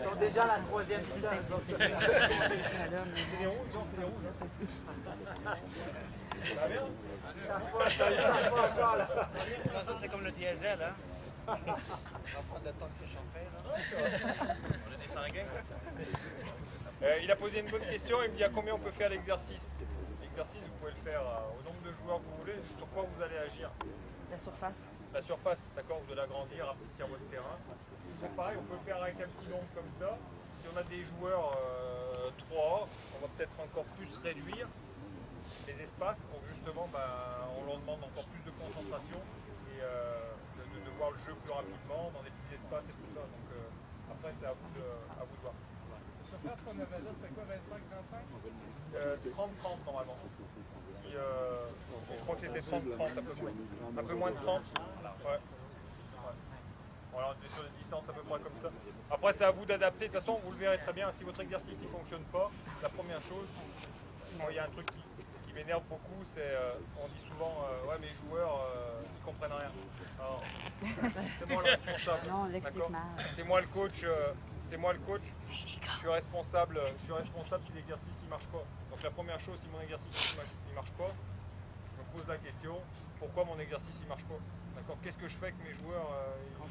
sont déjà à la troisième mi-temps. C'est comme le diesel, hein? On va prendre le temps de s'échauffer, là. On est des sanguins. il a posé une bonne question, il me dit à combien on peut faire l'exercice. L'exercice, vous pouvez le faire au nombre de joueurs que vous voulez, sur quoi vous allez agir. La surface. La surface, d'accord, vous allez agrandir, apprécier votre terrain. C'est pareil, on peut le faire avec un petit nombre comme ça. Si on a des joueurs 3, on va peut-être encore plus réduire les espaces pour que justement on leur demande encore plus de concentration et de voir le jeu plus rapidement dans des petits espaces et tout ça. Donc après c'est à vous de voir. La surface qu'on avait là, c'était quoi, 25-25? 30-30 normalement. Je crois que c'était 30-30 un peu moins de 30. Ouais. Voilà, on est sur des distances à peu près comme ça. Après c'est à vous d'adapter, de toute façon vous le verrez très bien, si votre exercice ne fonctionne pas, la première chose, il y a un truc qui m'énerve beaucoup, c'est on dit souvent ouais mes joueurs ils comprennent rien. Alors, c'est moi le responsable. Non, on l'explique mal. C'est moi le coach, je suis responsable si l'exercice il marche pas. Donc la première chose, si mon exercice il marche pas, je me pose la question, pourquoi mon exercice il marche pas? D'accord? Qu'est-ce que je fais que mes joueurs ne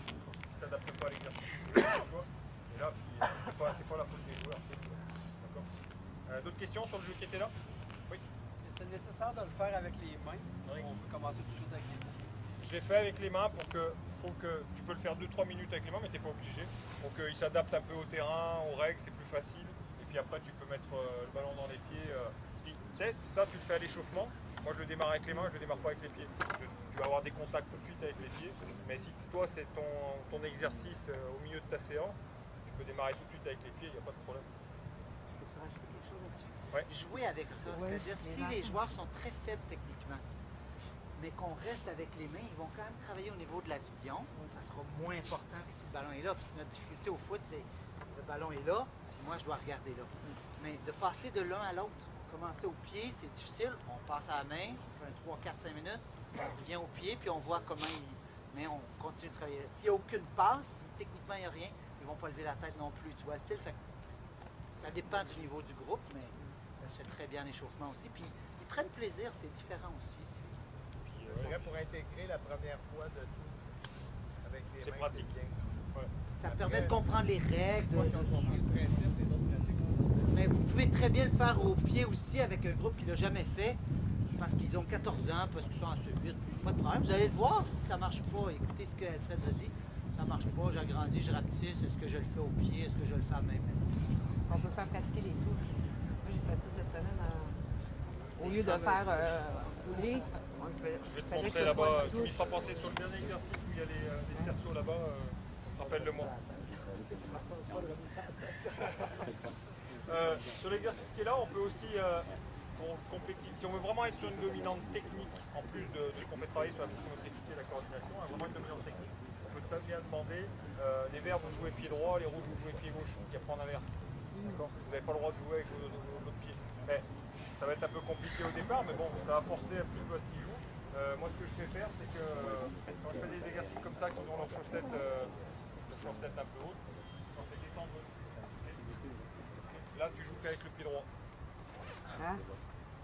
s'adaptent pas à l'exercice? Et là, c'est pas la faute des joueurs, c'est d'accord? D'autres questions sur le jeu qui était là? Oui. Est-ce que c'est nécessaire de le faire avec les mains? Oui. On peut commencer tout de suite avec les mains. Je l'ai fait avec les mains pour que je trouve que tu peux le faire 2-3 minutes avec les mains, mais tu n'es pas obligé. Pour qu'il s'adapte un peu au terrain, aux règles, c'est plus facile. Et puis après, tu peux mettre le ballon dans les pieds. Ça, tu le fais à l'échauffement. Moi, je le démarre avec les mains, je ne le démarre pas avec les pieds. Tu vas avoir des contacts tout de suite avec les pieds. Mais si toi, c'est ton exercice au milieu de ta séance, tu peux démarrer tout de suite avec les pieds, il n'y a pas de problème. Ouais. Jouer avec ça, c'est-à-dire si les joueurs sont très faibles techniquement, mais qu'on reste avec les mains, ils vont quand même travailler au niveau de la vision. Ça sera moins important que si le ballon est là. Parce que notre difficulté au foot, c'est le ballon est là, puis moi je dois regarder là. Mais de passer de l'un à l'autre, commencer au pied, c'est difficile. On passe à la main, on fait un 3, 4, 5 minutes, on revient au pied, puis on voit comment il... Mais on continue de travailler. S'il n'y a aucune passe, si techniquement il n'y a rien, ils ne vont pas lever la tête non plus. Tu vois, c'est le fait. Ça dépend du niveau du groupe, mais ça se fait très bien en échauffement aussi. Puis ils prennent plaisir, c'est différent aussi. Pour intégrer la première fois de tout avec les mains, c'est pratique. Ouais. Ça permet de comprendre les règles. Moi, quand on comprend le principe, les autres pratiques. Mais vous pouvez très bien le faire au pied aussi avec un groupe qui ne l'a jamais fait, parce qu'ils ont 14 ans, parce qu'ils sont assez vite. Pas de problème, vous allez le voir si ça ne marche pas. Écoutez ce que Alfred a dit. Ça ne marche pas, j'agrandis, je rapetisse. Est-ce que je le fais au pied? Est-ce que je le fais à main? On peut faire pratiquer les touches. Moi, j'ai fait ça cette semaine. Au lieu de faire rouler, je vais te montrer là-bas. Tu m'y feras penser sur le dernier exercice où il y a les cerceaux là-bas. Rappelle-le-moi. Sur l'exercice qui est là, on peut aussi se complexifier. Si on veut vraiment être sur une dominante technique, en plus de ce qu'on fait travailler sur la psychomotricité et la coordination, vraiment une dominante technique, on peut très bien demander les verts vous jouez pied droit, les rouges vous jouez pied gauche, et après en inverse. Vous n'avez pas le droit de jouer avec l'autre pied. Mais ça va être un peu compliqué au départ, mais bon, ça va forcer un petit peu à ce qu'ils jouent. Moi, ce que je fais faire, c'est que quand je fais des exercices comme ça qui ont leurs chaussettes un peu hautes, quand je fais descendre, là, tu joues qu'avec le pied droit. Hein?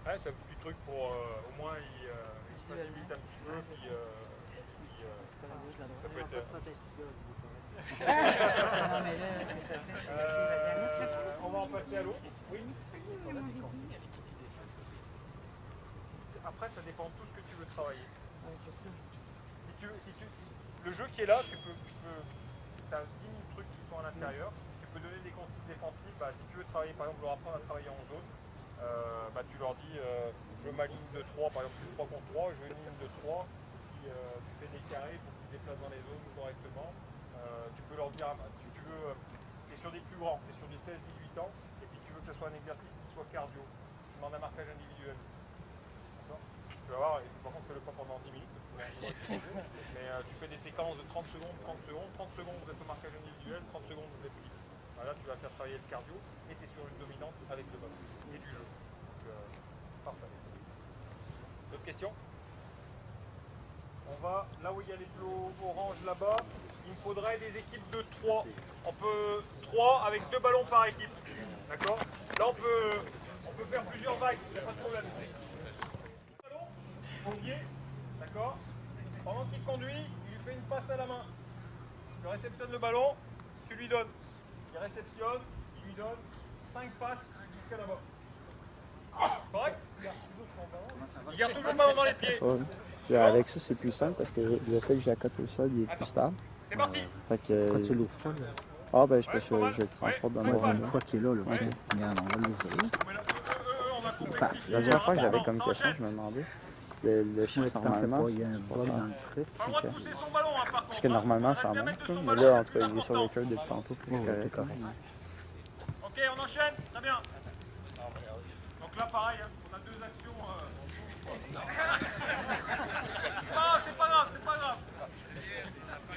Ouais, c'est un petit truc pour au moins il facilite un petit peu. Puis, ça peut être. Non, mais là, ce que ça fait, c'est que on va en passer à l'autre. Oui. Après, ça dépend de tout ce que tu veux travailler. Le jeu qui est là, tu as 10 000 trucs qui sont à l'intérieur. Tu peux donner des consignes défensives. Si tu veux travailler, par exemple, leur apprendre à travailler en zone, tu leur dis je m'aligne de 3, par exemple, c'est 3 contre 3, je veux une ligne de 3. tu fais des carrés pour qu'ils se déplacent dans les zones correctement. Tu peux leur dire, tu veux, tu es sur des plus grands, tu es sur des 16-18 ans, et puis tu veux que ce soit un exercice qui soit cardio. Tu demandes un marquage individuel. Tu vas voir, et par contre, fais-le pas pendant 10 minutes, mais tu fais des séquences de 30 secondes, 30 secondes, 30 secondes vous êtes au marquage individuel, 30 secondes vous êtes libre. Là, tu vas faire travailler le cardio et tu es sur une dominante avec le ballon et du jeu. Donc, parfait. D'autres questions? On va là où il y a les plots orange là-bas. Il me faudrait des équipes de 3. On peut 3 avec 2 ballons par équipe. D'accord? Là, on peut faire plusieurs vagues. Il n'y a pas de problème. Ballon au pied. D'accord? Pendant qu'il conduit, il lui fait une passe à la main. Tu réceptionnes le ballon, tu lui donnes. Il réceptionne, il lui donne 5 passes jusqu'à là-bas. Correct? Il garde toujours le ballon dans les pieds. Puis avec ça, c'est plus simple parce que le fait que je la cote au sol, il est plus stable. C'est parti. Fait que... Pourquoi tu l'ouvres pas, là? Ah, ben, je le transporte dans mon Une fois qu'il est là, tiens, regarde, on va l'ouvrir. Paf. La dernière fois que j'avais comme question, je me demandais. Le chiffre, normalement, il y a un bug dans le truc. Parce que normalement, ça monte, mais là, en tout cas, il est sur le cœur depuis tantôt. C'est correct. Ok, on enchaîne. Très bien. Donc là, pareil, on a 2 actions. Non, c'est pas grave, c'est pas grave.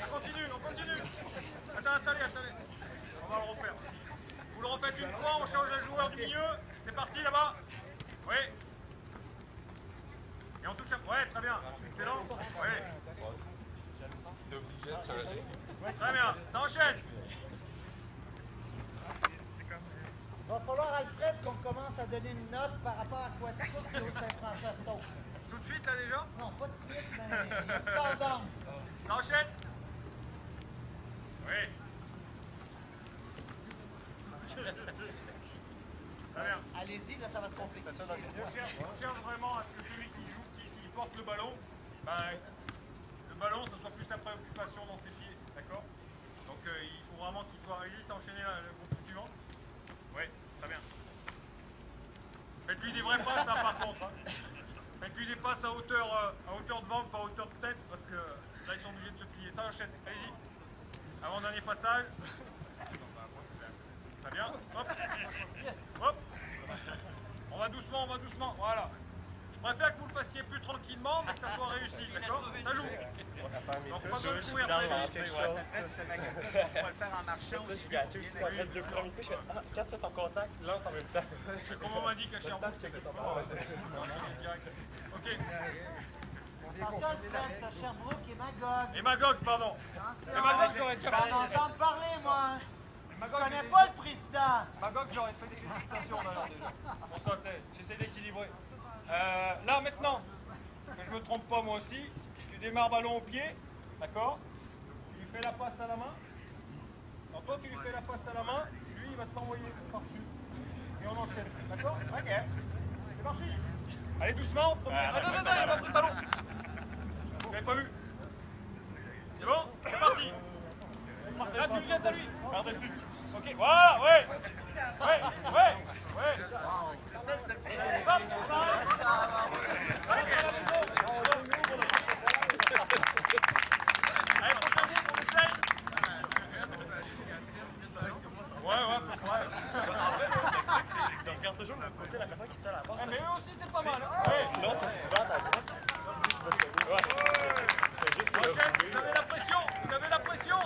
On continue. Attendez. On va le refaire. Vous le refaites une fois, on change le joueur du milieu. C'est parti là-bas. Oui. Et on touche à... Ouais, très bien. Excellent. Oui. Très bien, ça enchaîne. Il va falloir, Alfred, qu'on commence à donner une note par rapport à quoi ça que l'autre Saint-François-Stone. Tout de suite là déjà? Non, pas tout de suite, mais il y a une tendance. Ça enchaîne? Oui. Très bien. Allez-y, là, ça va se compliquer. On cherche vraiment à ce que celui qui joue, qui porte le ballon, le ballon, ça soit plus sa préoccupation dans ses pieds, d'accord? Donc il faut vraiment qu'il soit réussi à enchaîner le groupe suivant. Oui, très bien. Faites-lui des vraies passes, hein, par contre. Hein. Faites-lui des passes à hauteur de ventre, pas à hauteur de tête, parce que là ils sont obligés de se plier. Ça enchaîne, allez-y. Avant-dernier passage. Très bien. Hop. Hop. On va doucement, voilà. Je préfère que vous le fassiez plus tranquillement, mais que ça soit réussi, d'accord? Ça joue. Donc pas besoin de courir très vite. On va le faire en marchant. Ça, j'ai gâché aussi. Après 2 premiers coups, je fais quand tu es en contact, lance en même temps. C'est comme on m'a dit qu'à Cherbourg, c'est direct. Ok. Attention, Alfred, t'as Sherbrooke et Magog. Et Magog, pardon. Et Magog, j'aurais déjà Je vais entendre parler, moi. Je connais pas le président. Magog, j'aurais fait des félicitations d'ailleurs déjà. On sautait, j'essaie d'équilibrer. Là maintenant, que je me trompe pas moi aussi, tu démarres ballon au pied, d'accord? Tu lui fais la passe à la main. Donc toi tu lui fais la passe à la main, lui il va t'envoyer par-dessus. Et on enchaîne, d'accord? Ok. C'est parti. Allez doucement, attends, il a pas pris le ballon. Vous l'avez pas vu? C'est bon? C'est parti. Là tu le jettes à lui. Par-dessus. Ok, voilà, ouais. Stop, on arrête. Allez, prochain groupe, on essaye. Ouais. Tu regardes toujours le côté de la personne qui tient la porte. Mais eux aussi, c'est pas mal. L'autre, c'est souvent à ta droite. Vous avez la pression.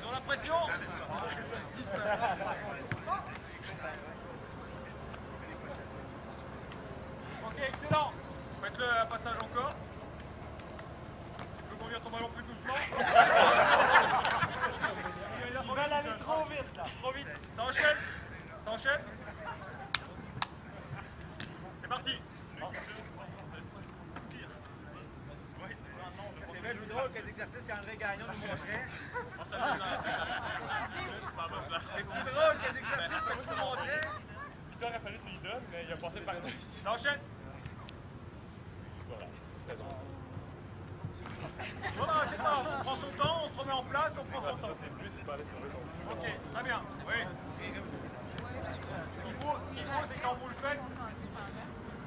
Ils ont la pression. Ok, excellent. Faites-le un passage encore. Tu veux qu'on vire ton ballon plus doucement? Ils veulent aller trop vite, là. Trop vite. Ça enchaîne. C'est parti. C'est plus drôle que l'exercice qu'André Gagnon nous montrait. C'est plus drôle que l'exercice que tu nous montrais. Il aurait fallu que tu lui donnes, mais il a passé par deux. Ça enchaîne. Voilà, c'est ça, on prend son temps, on se remet en place, on prend son temps. Ok, très bien, oui. Ce qu'il faut, c'est quand vous le faites,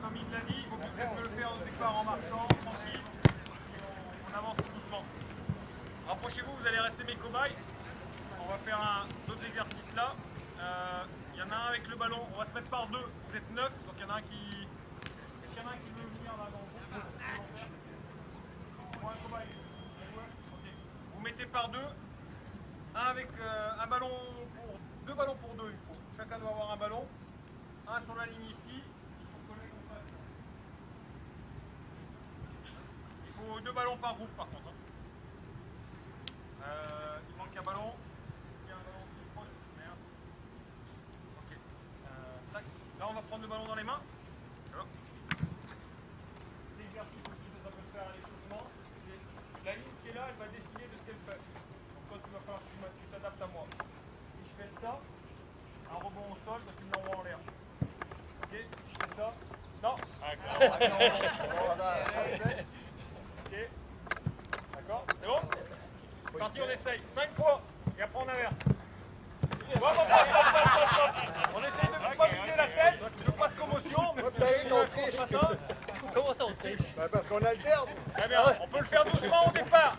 comme il l'a dit, il faut peut-être le faire au départ en marchant, tranquille. mes cobayes, on va faire d'autres exercices là. Il y en a un avec le ballon, on va se mettre par deux. Vous êtes 9, donc il y en a un qui. Est-ce qu'il y en a un qui veut venir là dans le ouais, cobaye. Ok. Vous mettez par deux. Un avec un ballon pour. Deux ballons pour deux, il faut. Chacun doit avoir un ballon. Un sur la ligne ici. Il faut deux ballons par groupe par contre. Il manque un ballon. Il y a un ballon qui est proche. Merde. Ok. Tac. Là on va prendre le ballon dans les mains. L'exercice aussi que ça peut faire à l'échauffement. La ligne qui est là, elle va décider de ce qu'elle fait. Donc toi tu vas falloir que tu t'adaptes à moi. Si je fais ça, un rebond au sol, toi tu me l'envoies en l'air. Ok, si je fais ça. Non. Ok. D'accord, c'est bon? Parti, on essaye. 5 fois. Et après on inverse. Stop. On essaye de ne pas viser la tête. Je veux pas de commotion. Mais Comment ça on triche? Ben, parce qu'on alterne. Très bien. On peut le faire doucement au départ.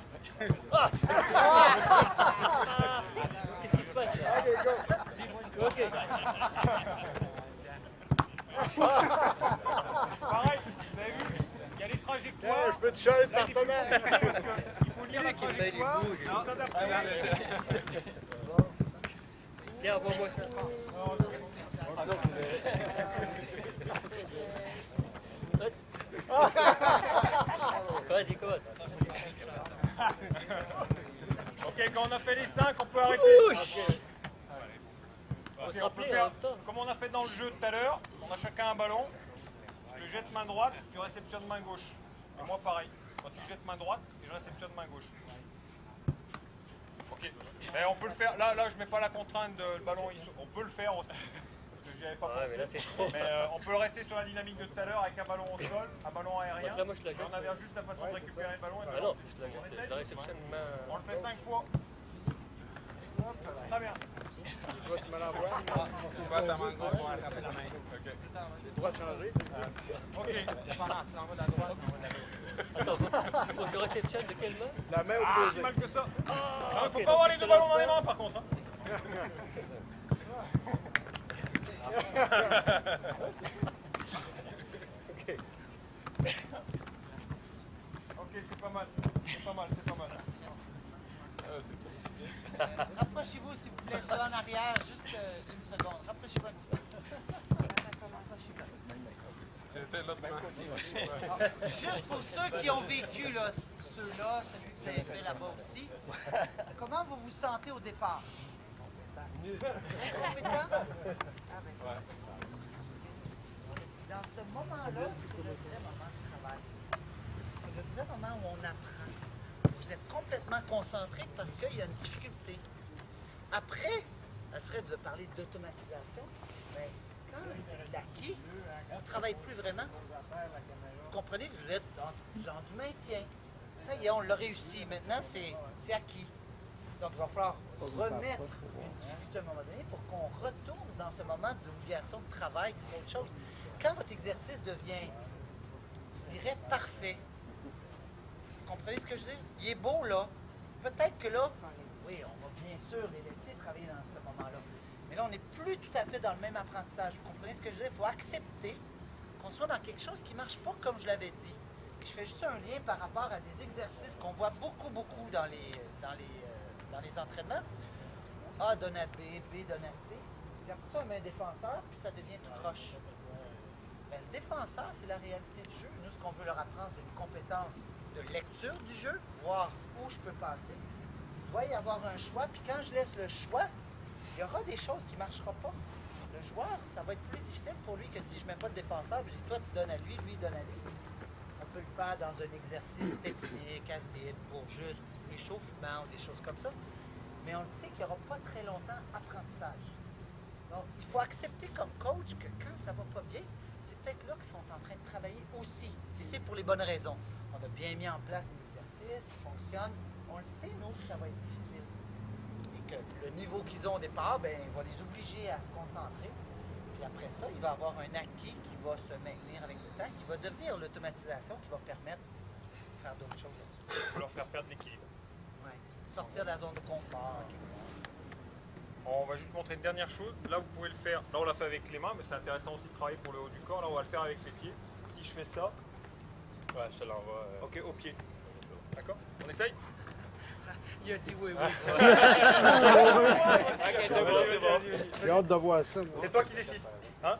Qu'est-ce qui se passe là? Allez, go. Ok. Pareil, vous avez vu, il y a les trajectoires. Je peux te changer de Là, il faut- partenaire. il faut lire la trajectoire. Il faut s'adapter. Tiens, envoie-moi ça. Vas-y, commence. Ok, quand on a fait les 5, on peut arrêter. Ok, on peut faire, comme on a fait dans le jeu tout à l'heure, on a chacun un ballon. Je jette main droite, tu réceptionnes main gauche. Et moi pareil. Moi tu jettes main droite et je réceptionne main gauche. Ok. Mais on peut le faire. Là je mets pas la contrainte de le ballon. On peut le faire aussi. Parce que j'y avais pas pensé. Mais là, c'est trop. Mais on peut rester sur la dynamique de tout à l'heure avec un ballon au sol, un ballon aérien. Donc là, moi, je la jette. Et on avait juste la façon de récupérer le ballon. Et de Ah non, lancer. je la On jette. essaye. La réception de main. On le fait 5 fois. Très bien. Toi, tu me l'envoies. Tu vas ta main gauche pour attraper la main. J'ai le droit de changer. Ok. Dépendant, si l'envoies de la droite, tu l'envoies de la gauche. Attends, faut que je réceptionne de quelle main? La main Ah, opposée. si mal que ça. Il Ah, faut ok, pas donc avoir je les te deux ballons lance dans les ça. mains par contre. Hein. Ok, c'est pas mal. C'est pas mal, c'est pas mal. Rapprochez-vous, s'il vous plaît, ça en arrière, juste une seconde. Rapprochez-vous un petit peu. C'était l'autre main. Juste pour ceux qui ont vécu, là, ceux-là, celui que vous avez fait là-bas aussi, comment vous vous sentez au départ? Incompétent? Ah, ben, c'est ça. Dans ce moment-là, c'est le vrai moment de travail. C'est le vrai moment où on apprend. Vous êtes complètement concentré parce qu'il y a une difficulté. Après, Alfred vous a parlé d'automatisation, mais quand c'est l'acquis, on ne travaille plus vraiment. Vous comprenez, vous êtes dans du maintien. Ça y est, on l'a réussi. Maintenant, c'est acquis. Donc, il va falloir remettre une difficulté à un moment donné pour qu'on retourne dans ce moment d'obligation de travail qui serait autre chose. Quand votre exercice devient, je dirais, parfait, vous comprenez ce que je dis? Il est beau, là. Peut-être que là, oui, on va bien sûr les laisser travailler dans ce moment-là. Mais là, on n'est plus tout à fait dans le même apprentissage. Vous comprenez ce que je dis? Il faut accepter qu'on soit dans quelque chose qui ne marche pas comme je l'avais dit. Et je fais juste un lien par rapport à des exercices qu'on voit beaucoup dans les entraînements. A donne à B, B donne à C. Puis après ça, on met un défenseur, puis ça devient tout croche. Ben, le défenseur, c'est la réalité du jeu. Nous, ce qu'on veut leur apprendre, c'est une compétence de lecture du jeu, voir où je peux passer. Il doit y avoir un choix, puis quand je laisse le choix, il y aura des choses qui ne marcheront pas. Le joueur, ça va être plus difficile pour lui que si je ne mets pas de défenseur, puis je dis toi, tu donnes à lui, lui donne à lui. On peut le faire dans un exercice technique, à vide, pour juste l'échauffement ou des choses comme ça. Mais on le sait qu'il n'y aura pas très longtemps apprentissage. Donc, il faut accepter comme coach que quand ça ne va pas bien, c'est peut-être là qu'ils sont en train de travailler aussi, si c'est pour les bonnes raisons. On a bien mis en place l'exercice, il fonctionne. On le sait, nous, que ça va être difficile. Et que le niveau qu'ils ont au départ, ben, il va les obliger à se concentrer. Puis après ça, il va y avoir un acquis qui va se maintenir avec le temps, qui va devenir l'automatisation, qui va permettre de faire d'autres choses là-dessus. Il faut leur faire perdre l'équilibre. Ouais. sortir de la zone de confort. On va juste montrer une dernière chose. Là, vous pouvez le faire. Là, on l'a fait avec les mains, mais c'est intéressant aussi de travailler pour le haut du corps. Là, on va le faire avec les pieds. Si je fais ça, Ouais, je te l'envoie. ok, au pied. D'accord? On essaye? Il a dit oui, oui. Ok, c'est bon, c'est bon. J'ai hâte de voir ça. C'est toi qui décides. Hein?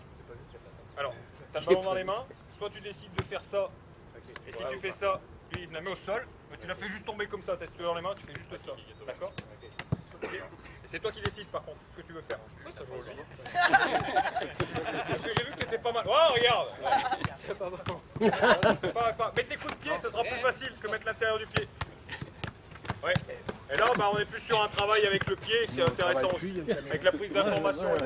Alors, tu as le ballon dans les mains. Soit tu décides de faire ça. Et si tu fais ça, lui, il te la met au sol. Mais tu la fais juste tomber comme ça. Tu as dans les mains, tu fais juste ça. D'accord? Et c'est toi qui décides par contre ce que tu veux faire. Parce que j'ai vu que t'étais pas mal. Oh, regarde! C'est pas bon. Mets tes coups de pied, ça sera plus facile que mettre l'intérieur du pied. Ouais. Et là, bah, on est plus sur un travail avec le pied, c'est intéressant aussi. Avec la prise d'information.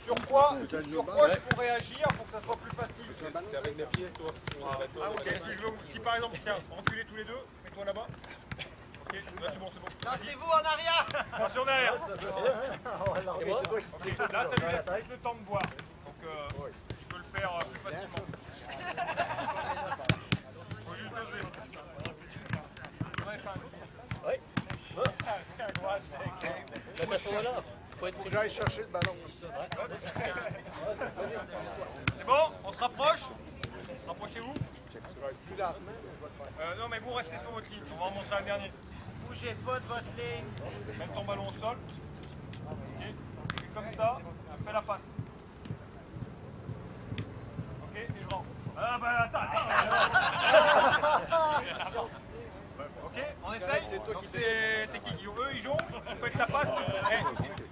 Sur quoi je pourrais agir pour que ça soit plus facile? Avec le pied, toi. Si par exemple, tiens, reculez tous les deux, mets-toi là-bas. Ok, là c'est bon, c'est bon. Lancez-vous en arrière! Attention derrière. Et moi? Ok, là ça lui laisse plus le temps de boire. Donc il peut le faire plus facilement. Faut juste doser. On avait fait un autre. Oui. Là, faut être Faut que j'aille chercher le ballon. C'est bon, on se rapproche. Rapprochez-vous. Plus lentement. Non mais vous restez sur votre ligne, on va en montrer un dernier. Bougez pas de votre ligne. Mets ton ballon au sol. Ok, tu fais comme ça, fais la passe. Ok, et je rentre. Ah bah attends. Ok, on essaye. C'est qui Guillaume? Eux ils jonglent, vous faites la passe.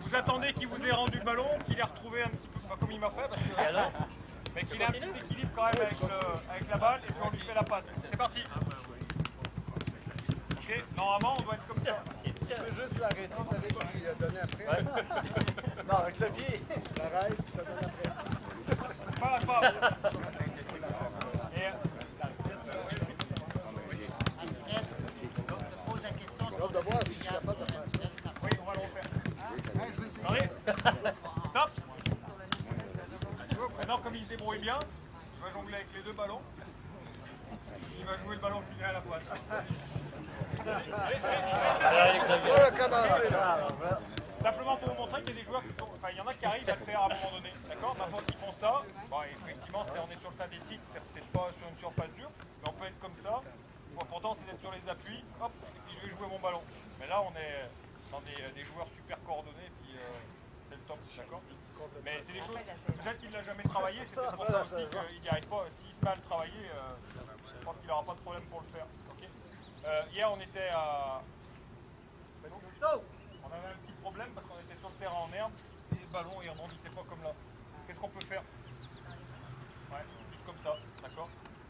Vous attendez qu'il vous ait rendu le ballon, qu'il ait retrouvé un petit peu comme il m'a fait. Parce que, mais qu'il ait un petit équilibre quand même avec la balle et puis on lui fait la passe. C'est parti. Ok, normalement on doit être comme ça. Tu peux juste l'arrêter avec lui donner après. Non, avec le pied. L'arrête, tu te donnes après. Pas. Et, Je te pose la question. J'ai hâte de voir si je suis capable de faire ça. oui, on va le refaire. Allez, top. Maintenant, comme il se débrouille bien, il va jongler avec les deux ballons. Il va jouer le ballon qui vient à la pointe. On va commencer là. Simplement pour vous montrer qu'il y a des joueurs qui sont. Enfin, il y en a qui arrivent à le faire à un moment donné. D'accord? Maintenant qu'ils font ça, bon, effectivement, on est sur le synthétique, c'est peut-être pas sur une surface dure, mais on peut être comme ça. Bon, pourtant, c'est d'être sur les appuis, hop, et puis je vais jouer mon ballon. Mais là, on est dans des joueurs super coordonnés, et puis c'est le top, d'accord? Mais c'est des choses. Peut-être qu'il ne l'a jamais travaillé, c'est peut-être pour ça aussi qu'il n'y arrive pas. S'il se met à le travailler, je pense qu'il n'aura pas de problème pour le faire. Okay? Hier, on était à. On avait un petit problème parce qu'on était sur le terrain en herbe et le ballon il rebondissait pas comme là. Qu'est-ce qu'on peut faire? Ouais, juste comme ça, d'accord?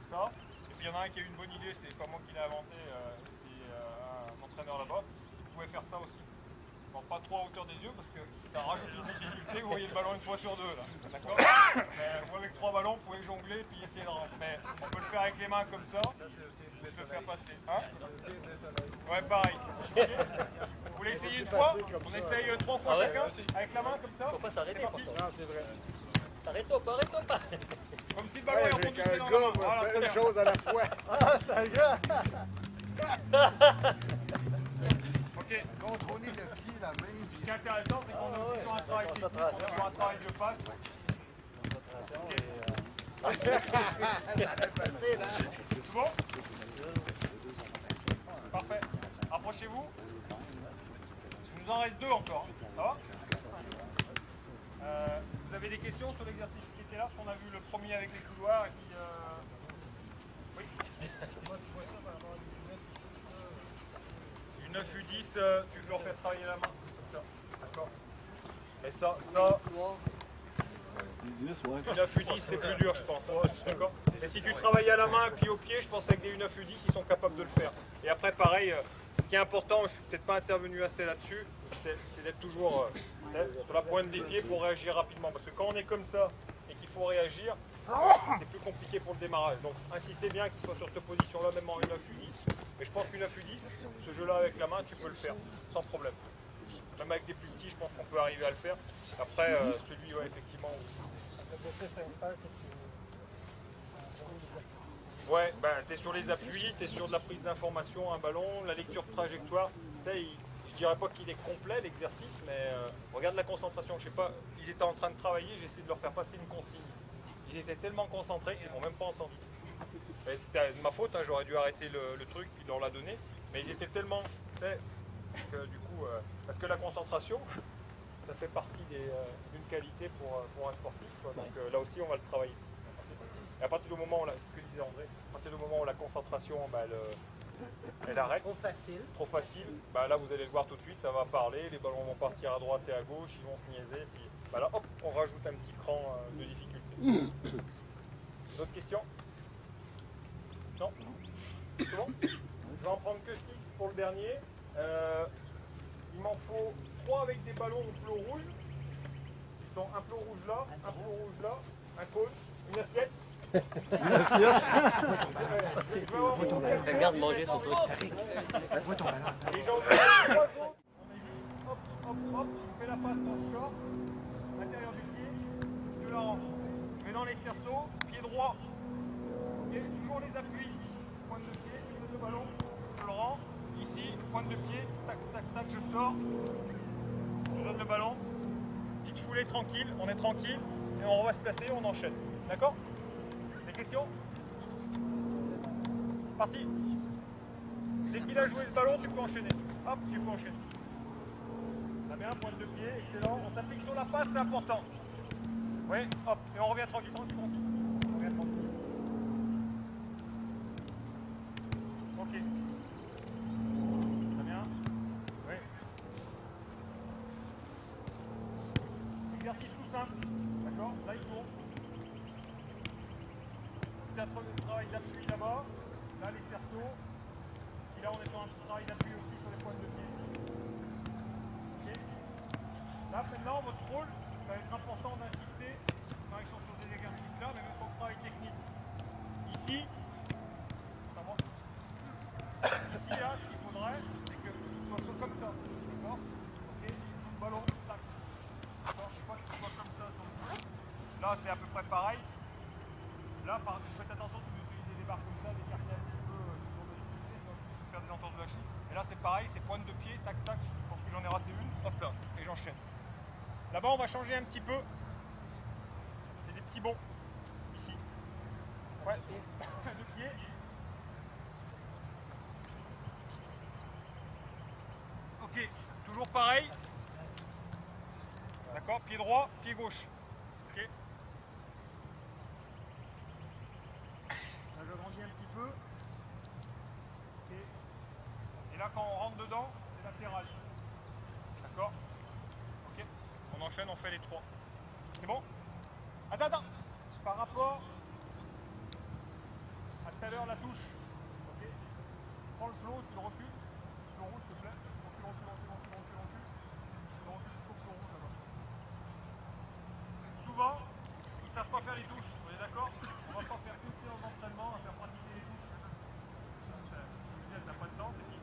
Ça. Et puis il y en a un qui a eu une bonne idée, c'est pas moi qui l'ai inventé, c'est un entraîneur là-bas. Il pouvait faire ça aussi. Bon, pas trop à hauteur des yeux parce que ça rajoute une difficulté, vous voyez le ballon une fois sur deux là. D'accord? Vous avec 3 ballons, vous pouvez jongler et puis essayer de rentrer. Mais on peut le faire avec les mains comme ça. Et se le faire passer. Hein? Ouais, pareil. Okay. Vous voulez essayer une fois? On essaye 3 fois chacun, avec la main comme ça. Faut pas s'arrêter. Non, c'est vrai. Arrête-toi pas. Comme si le ballon est Avec rebondissait un dans la gars, main. on Voilà, fait très une bien. chose à la fois. Ah, c'est un gars! Ok. Contrôler le pied, la main. Ce qui est intéressant, c'est qu'on est aussi sur un travail technique, on est sur un travail de passe. Ça facile, hein? C'est bon? Parfait. Approchez-vous. Il nous en reste 2 encore. Ça va? Vous avez des questions sur l'exercice qui était là? Parce qu'on a vu le premier avec les couloirs et puis... Oui. Du 9 U10, tu leur fais travailler la main. Comme ça. D'accord. Et ça... Du 9 U10 c'est plus dur je pense. D'accord. Et si tu travailles à la main puis au pied, je pense qu'avec des U9 U10 ils sont capables de le faire. Et après pareil, ce qui est important, je suis peut-être pas intervenu assez là-dessus, c'est d'être toujours sur la pointe des pieds pour réagir rapidement. Parce que quand on est comme ça et qu'il faut réagir, c'est plus compliqué pour le démarrage. Donc insistez bien qu'il soit sur cette position-là, même en U9 U10. Mais je pense qu'U9 U10, ce jeu-là avec la main, tu peux le faire sans problème. Même avec des plus petits, je pense qu'on peut arriver à le faire. Après, celui, ouais, effectivement. Ouais, ben tu es sur les appuis, tu es sur de la prise d'information, un ballon, la lecture de trajectoire. Tu sais, je dirais pas qu'il est complet l'exercice, mais regarde la concentration. Je sais pas, ils étaient en train de travailler, j'ai essayé de leur faire passer une consigne. Ils étaient tellement concentrés qu'ils m'ont même pas entendu. C'était de ma faute, hein, j'aurais dû arrêter le truc puis leur la donner. Mais ils étaient tellement... que du coup, parce que la concentration, ça fait partie d'une qualité pour un sportif. Quoi. Donc là aussi, on va le travailler. Et à partir du moment où, ce que disait André, à partir du moment où la concentration, bah, elle arrête. Trop facile. Trop facile. Bah, là, vous allez le voir tout de suite, ça va parler, les ballons vont partir à droite et à gauche, ils vont se niaiser. Puis bah, là, hop, on rajoute un petit cran de difficulté. D'autres questions? Non? C'est bon? Je vais en prendre que 6 pour le dernier. Il m'en faut 3 avec des ballons au flot rouge. Ils sont un flot rouge là, un flot rouge là, un cône, une assiette. Regarde manger son truc. Et j'en veux 3 autres. On est juste hop, hop, hop, je fais la passe dans le short, l'intérieur du pied, je la rentre. Je mets dans les cerceaux, pied droit. Et toujours les appuis. Pointe de pied, pied de ballon, je le rends. Ici, pointe de pied, tac, tac, tac, je sors. Je donne le ballon. Petite foulée tranquille, on est tranquille. Et on va se placer, on enchaîne. D'accord? Des questions? Parti. Dès qu'il a joué ce ballon, tu peux enchaîner. Hop, tu peux enchaîner. Très bien, pointe de pied, excellent. On s'applique sur la passe, c'est important. Oui, hop, et on revient tranquille, tranquille, tranquille. On revient tranquille. Ok. Très bien. Oui. Exercice tout simple. D'accord? Là, il tourne. Petit travail d'appui là-bas. Là, les cerceaux. Et là, on est dans un petit travail d'appui aussi sur les pointes de pied. Ok. Là, maintenant, votre rôle, ça va être important d'insister quand ils sont sur ces exercices-là, mais même sur le travail technique. Ici, ça va. Ici, là, ce qu'il faudrait, c'est que ce soit comme ça. D'accord? Ok. Le ballon, tac. D'accord? Il faut que ce soit comme ça. Là, c'est à peu près pareil. Là, faites attention si vous utilisez des barres comme ça, des quartiers un petit peu toujours de l'utilité, faire des entorses de la cheville. Et là, c'est pareil, c'est pointe de pied, tac, tac. Je pense que j'en ai raté une, hop là, et j'enchaîne. Là-bas, on va changer un petit peu. C'est des petits bonds. Ici. Ouais, de pied. Ok, toujours pareil. D'accord, pied droit, pied gauche. Ok. Là, j'agrandis un petit peu. Et là, quand on rentre dedans, c'est latéral. D'accord? Ok. On enchaîne, on fait les 3. C'est bon? Attends, attends. Par rapport à tout à l'heure, la touche. Ok. Prends le flot, tu le recules. Le rouge, s'il te plaît. Recule, recule, recule, recule, recule, recule. Tu recules jusqu'au flot rouge là-bas. Souvent, ils ne savent pas faire les touches. On est d'accord? On va pas faire une séance d'entraînement, on va faire pratiquer les touches. Ça n'a pas de sens. Et puis,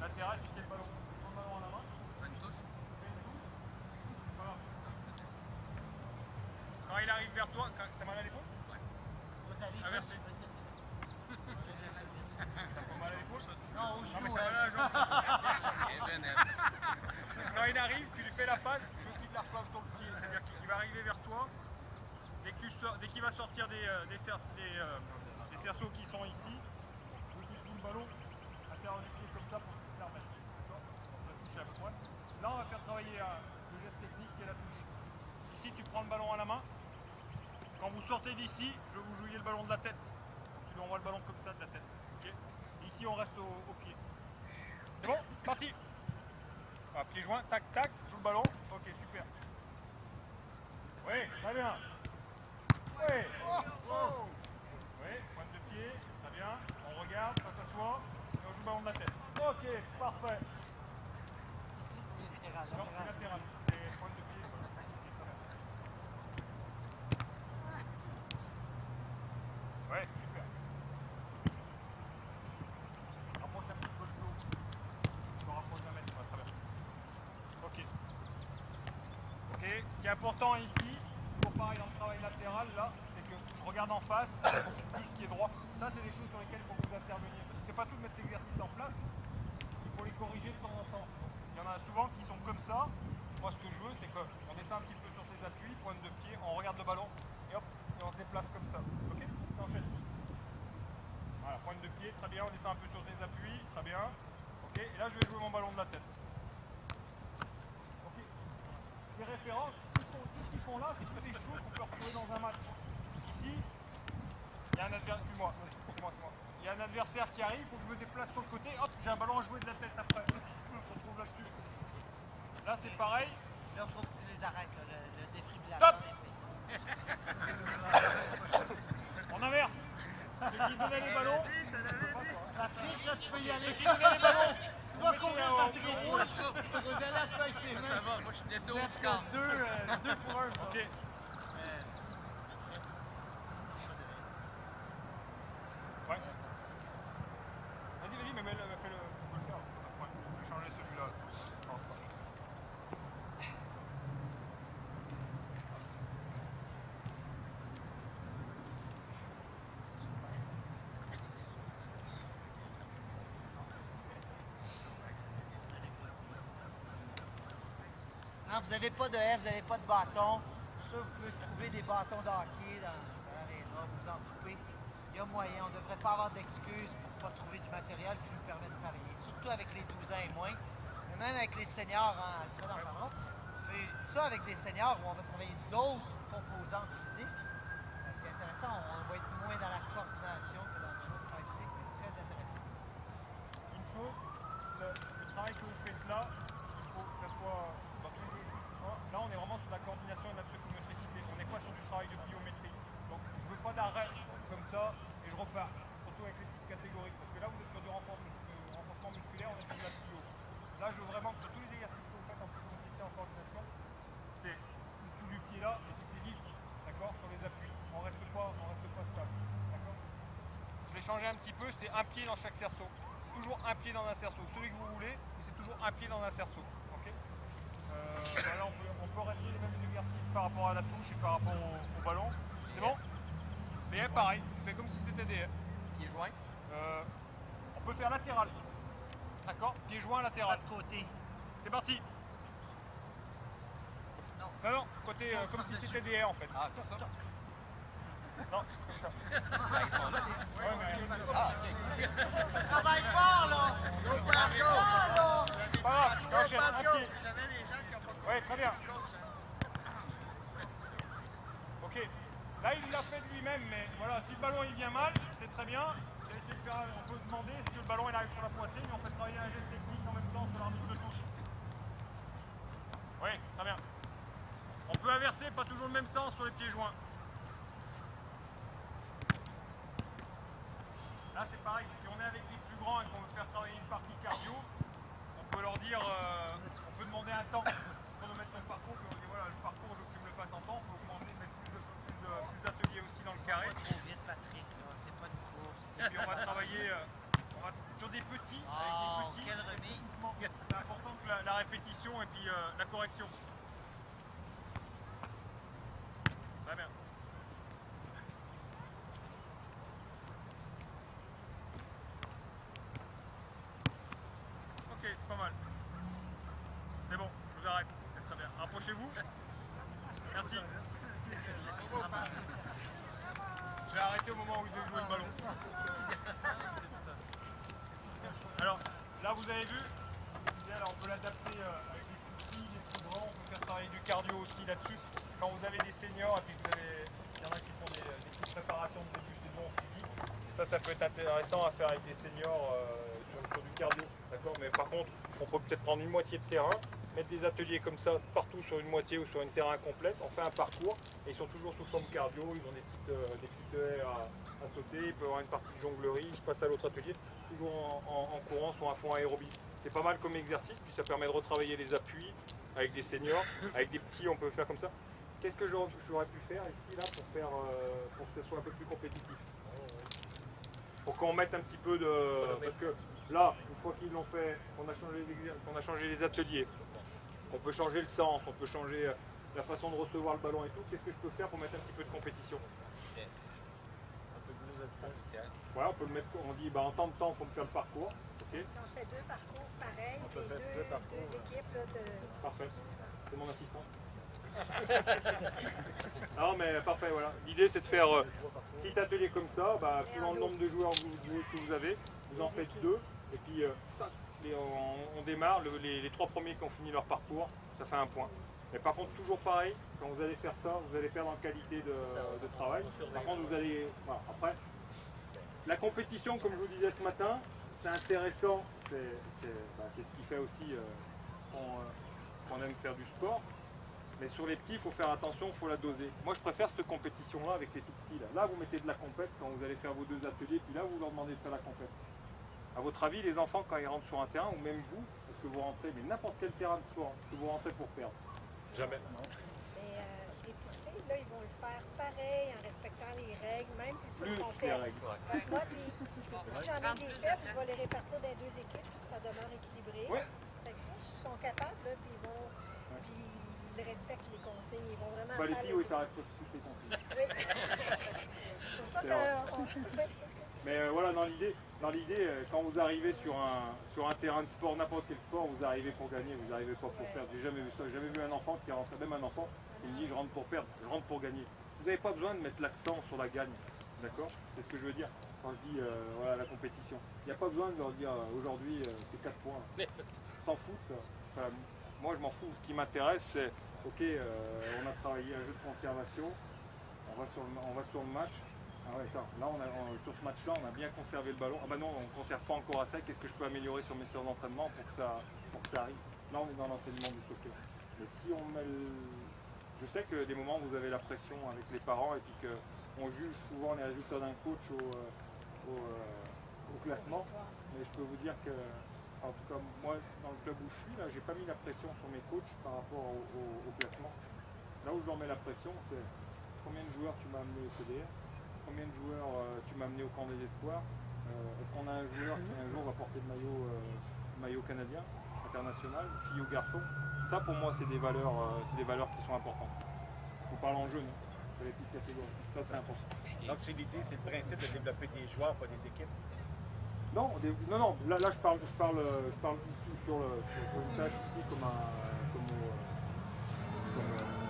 l'intérêt, c'est qu'il y ait le ballon. Prends le ballon à la main. Fais une touche. Voilà. Quand il arrive vers toi, t'as mal à l'épaule? Ouais. Inversé. T'as pas mal à l'épaule? Non, au genou. Mal à la jambe. Quand il arrive, tu lui fais la passe, je veux qu'il te la replante sur le pied. C'est-à-dire qu'il va arriver vers toi. Dès qu'il va sortir des cerceaux qui sont ici, vous touchez le ballon à l'intérieur du pied comme ça pour se faire mettre. D'accord? On va toucher à peu près. Là, on va faire travailler le geste technique qui est la touche. Ici, tu prends le ballon à la main. Quand vous sortez d'ici, je vais vous jouer le ballon de la tête. Tu lui envoies le ballon comme ça de la tête. Okay? Et ici, on reste au pied. C'est bon? Parti! Ah, pied joint, tac, tac, joue le ballon. Ok, super. Oui, très bien. Oui. Oui, pointe de pied, très bien. On regarde, ça s'assoit, et on joue le ballon de la tête. Ok, c'est parfait. Ici, c'est latéral. Non, c'est latéral. C'est pointe de pied. Ouais, super. Rapproche un petit peu le dos. Je me rapproche d'un mètre, très bien. Ok. Ok, ce qui est important ici, toujours pareil dans le travail latéral, là, c'est que je regarde en face, il faut que tu pousses qui est droit. Ça, c'est des choses sur lesquelles il faut que vous interveniez. C'est pas tout de mettre l'exercice en place, il faut les corriger de temps en temps. Il y en a souvent qui sont comme ça. Moi, ce que je veux, c'est qu'on descend un petit peu sur ses appuis, pointe de pied, on regarde le ballon, et hop, et on se déplace comme ça. Ok? On enchaîne. Voilà, pointe de pied, très bien, on descend un peu sur ses appuis, très bien. Ok, et là, je vais jouer mon ballon de la tête. Ok. Ces références, tout ce qu'ils font là, c'est toutes des choses qu'on peut retrouver dans un match. Ici, il y a un adversaire, excuse-moi. Il y a un adversaire qui arrive, il faut que je me déplace sur le côté, hop, j'ai un ballon à jouer de la tête après. On se retrouve là-dessus. Là, c'est pareil. Là, il faut que tu les arrêtes, là, le Stop. défibrillateur. On inverse. Ceux qui donnaient les ballons. Patrick, là, tu peux y aller. Ceux qui donnaient les ballons. Tu vas courir, Patrick. Vous allez à toi, c'est Ça va, moi je suis laissé au Vous score. êtes 2 pour 1. Ok. Ouais. Vas-y, mais fais-le. On peut le faire. Ouais, je vais changer celui-là. Non, c'est pas. Non, vous n'avez pas de F, vous n'avez pas de bâton. Ça, vous pouvez trouver des bâtons de hockey dans l'aréna, vous en coupez. Il y a moyen, on ne devrait pas avoir d'excuses pour ne pas trouver du matériel qui nous permet de travailler. Surtout avec les 12 ans et moins. Mais même avec les seniors, hein, Alfred en parlera. On fait ça avec des seniors où on va travailler d'autres composantes physiques. C'est intéressant, on va être moins dans la coordination que dans le travail physique, mais très intéressant. Une chose, le travail que vous faites là, il faut que ça soit dans tous les jeux. Là, on est vraiment sur la coordination et de la psychomotricité. On n'est pas sur du travail de biométrie. Donc, je ne veux pas d'arrêt comme ça et je repars. Surtout avec les petites catégories. Parce que là, vous êtes sur du renforcement musculaire, on est sur de la physio. Là, je veux vraiment que sur tous les exercices que vous faites en psychomotricité, en coordination, c'est sous du pied là et puis c'est libre. D'accord? Sur les appuis. On reste pas stable. D'accord? Je vais changer un petit peu, c'est un pied dans chaque cerceau. Toujours un pied dans un cerceau. Celui que vous voulez, c'est toujours un pied dans un cerceau. Ok? Voilà, on peut rester les mêmes exercices par rapport à la touche et par rapport au ballon. C'est bon? BF pareil, on fait comme si c'était des Pieds joints. on peut faire latéral. D'accord? Pied joint latéral. Pas de côté. C'est parti. Non. Non, côté comme si c'était des haies en fait. Ah, comme ça. Non, comme ça. Ouais, mais... Ah, ok. Travaille fort, là! Pas grave, j'enchaîne, un pied. Ouais, très bien. Ok, là il l'a fait de lui-même, mais voilà, si le ballon il vient mal, c'est très bien. J'ai essayé de faire, on peut demander si le ballon il arrive sur la poitrine, mais on peut travailler un geste technique en même temps sur l'arbitre de touche. Oui, très bien. On peut inverser, pas toujours le même sens sur les pieds joints. Là c'est pareil, si on est avec les plus grands et qu'on veut faire travailler une partie cardio, on peut leur dire, on peut demander un temps chronomètre le parcours, puis on dit voilà, le parcours je veux que tu me le fasses en temps, on peut augmenter, mettre plus d'ateliers aussi dans le carré. Pas trop vite, Patrick, là, c'est pas de course. Et puis on va travailler sur des petits, avec des petits. Quelle remise! C'est important que la répétition et puis la correction. Très bien. Ok, c'est pas mal. C'est bon, je vous arrête. C'est très bien. Rapprochez-vous. Merci. Je vais arrêter au moment où vous avez joué le ballon. Alors, là vous avez vu, alors on peut l'adapter avec les plus petits, les plus grands, on peut faire travailler du cardio aussi là-dessus. Quand vous avez des seniors et puis vous avez, il y en a qui font des petites préparations de début de saison en physique, ça peut être intéressant à faire avec des seniors sur du cardio, d'accord? Mais par contre, on peut peut-être prendre une moitié de terrain, mettre des ateliers comme ça partout sur une moitié ou sur une terrain complète, on fait un parcours et ils sont toujours sous forme cardio, ils ont des petites haies à sauter, il peut y avoir une partie de jonglerie, je passe à l'autre atelier, toujours en courant, soit à fond aérobie. C'est pas mal comme exercice, puis ça permet de retravailler les appuis avec des seniors, avec des petits on peut faire comme ça. Qu'est-ce que j'aurais pu faire ici là pour que ce soit un peu plus compétitif? Pour qu'on mette un petit peu de... Parce que là, une fois qu'ils l'ont fait, on a changé les ateliers, on peut changer le sens, on peut changer la façon de recevoir le ballon et tout. Qu'est-ce que je peux faire pour mettre un petit peu de compétition? Ouais, on peut le mettre, on dit en temps de temps, on peut faire le parcours. Okay. Si on fait 2 parcours pareils, on peut faire deux équipes là, de... Parfait. C'est mon assistant. Non mais parfait, voilà. L'idée c'est de faire petit atelier comme ça, suivant le nombre de joueurs que vous avez, vous en faites 2, et puis on démarre, les 3 premiers qui ont fini leur parcours, ça fait 1 point. Mais par contre, toujours pareil, quand vous allez faire ça, vous allez perdre en qualité de travail. Par contre, vous allez... Voilà, après, la compétition, comme je vous disais ce matin, c'est intéressant, c'est ce qui fait aussi qu'on aime faire du sport. Mais sur les petits, il faut faire attention, il faut la doser. Moi, je préfère cette compétition-là avec les tout petits. Là, vous mettez de la compète quand vous allez faire vos 2 ateliers, puis là, vous leur demandez de faire la compète. À votre avis, les enfants, quand ils rentrent sur un terrain, ou même vous, parce que vous rentrez, mais n'importe quel terrain de sport, est-ce que vous rentrez pour perdre? Jamais. Mais les petites filles, là, ils vont le faire pareil, en respectant les règles, même si c'est qu'on fait. Parce que moi, si j'en ai des faibles, je vais les répartir dans 2 équipes, puis ça demeure équilibré. Ouais. Fait que s'ils sont capables, là, puis ils vont... Puis ils respectent les consignes, ils vont vraiment Les faire filles, oui, ça reste aussi les consignes. Oui. C'est pour ça qu'on... Mais voilà, dans l'idée, quand vous arrivez sur un terrain de sport, n'importe quel sport, vous arrivez pour gagner, vous n'arrivez pas pour perdre. J'ai jamais vu ça. J'ai jamais vu un enfant qui rentre, même un enfant, qui me dit je rentre pour perdre, je rentre pour gagner. Vous n'avez pas besoin de mettre l'accent sur la gagne, d'accord? C'est ce que je veux dire quand je dis voilà, la compétition. Il n'y a pas besoin de leur dire aujourd'hui c'est 4 points. S'en foutent. Enfin, moi je m'en fous. Ce qui m'intéresse c'est, ok, on a travaillé un jeu de conservation, on va sur le match. Ah ouais, attends, là, sur ce match-là, on a bien conservé le ballon. Ah bah non, on ne conserve pas encore assez. Qu'est-ce que je peux améliorer sur mes séances d'entraînement pour que ça arrive? Là, on est dans l'enseignement du soccer. Mais si on met Je sais que des moments, vous avez la pression avec les parents et puis qu'on juge souvent les résultats d'un coach au classement. Mais je peux vous dire que, en tout cas, moi, dans le club où je suis, là, j'ai pas mis la pression sur mes coachs par rapport au classement. Là où je leur mets la pression, c'est combien de joueurs tu m'as amené au CDR? Combien de joueurs tu m'as amené au camp des espoirs? Est-ce qu'on a un joueur qui un jour va porter le maillot canadien, international, fille ou garçon? Ça pour moi c'est des valeurs qui sont importantes. Je vous parle en jeune, sur les petites catégories. Ça c'est important. Donc c'est l'idée, c'est le principe de développer des joueurs, pas des équipes? Non, là je parle sur une tâche ici comme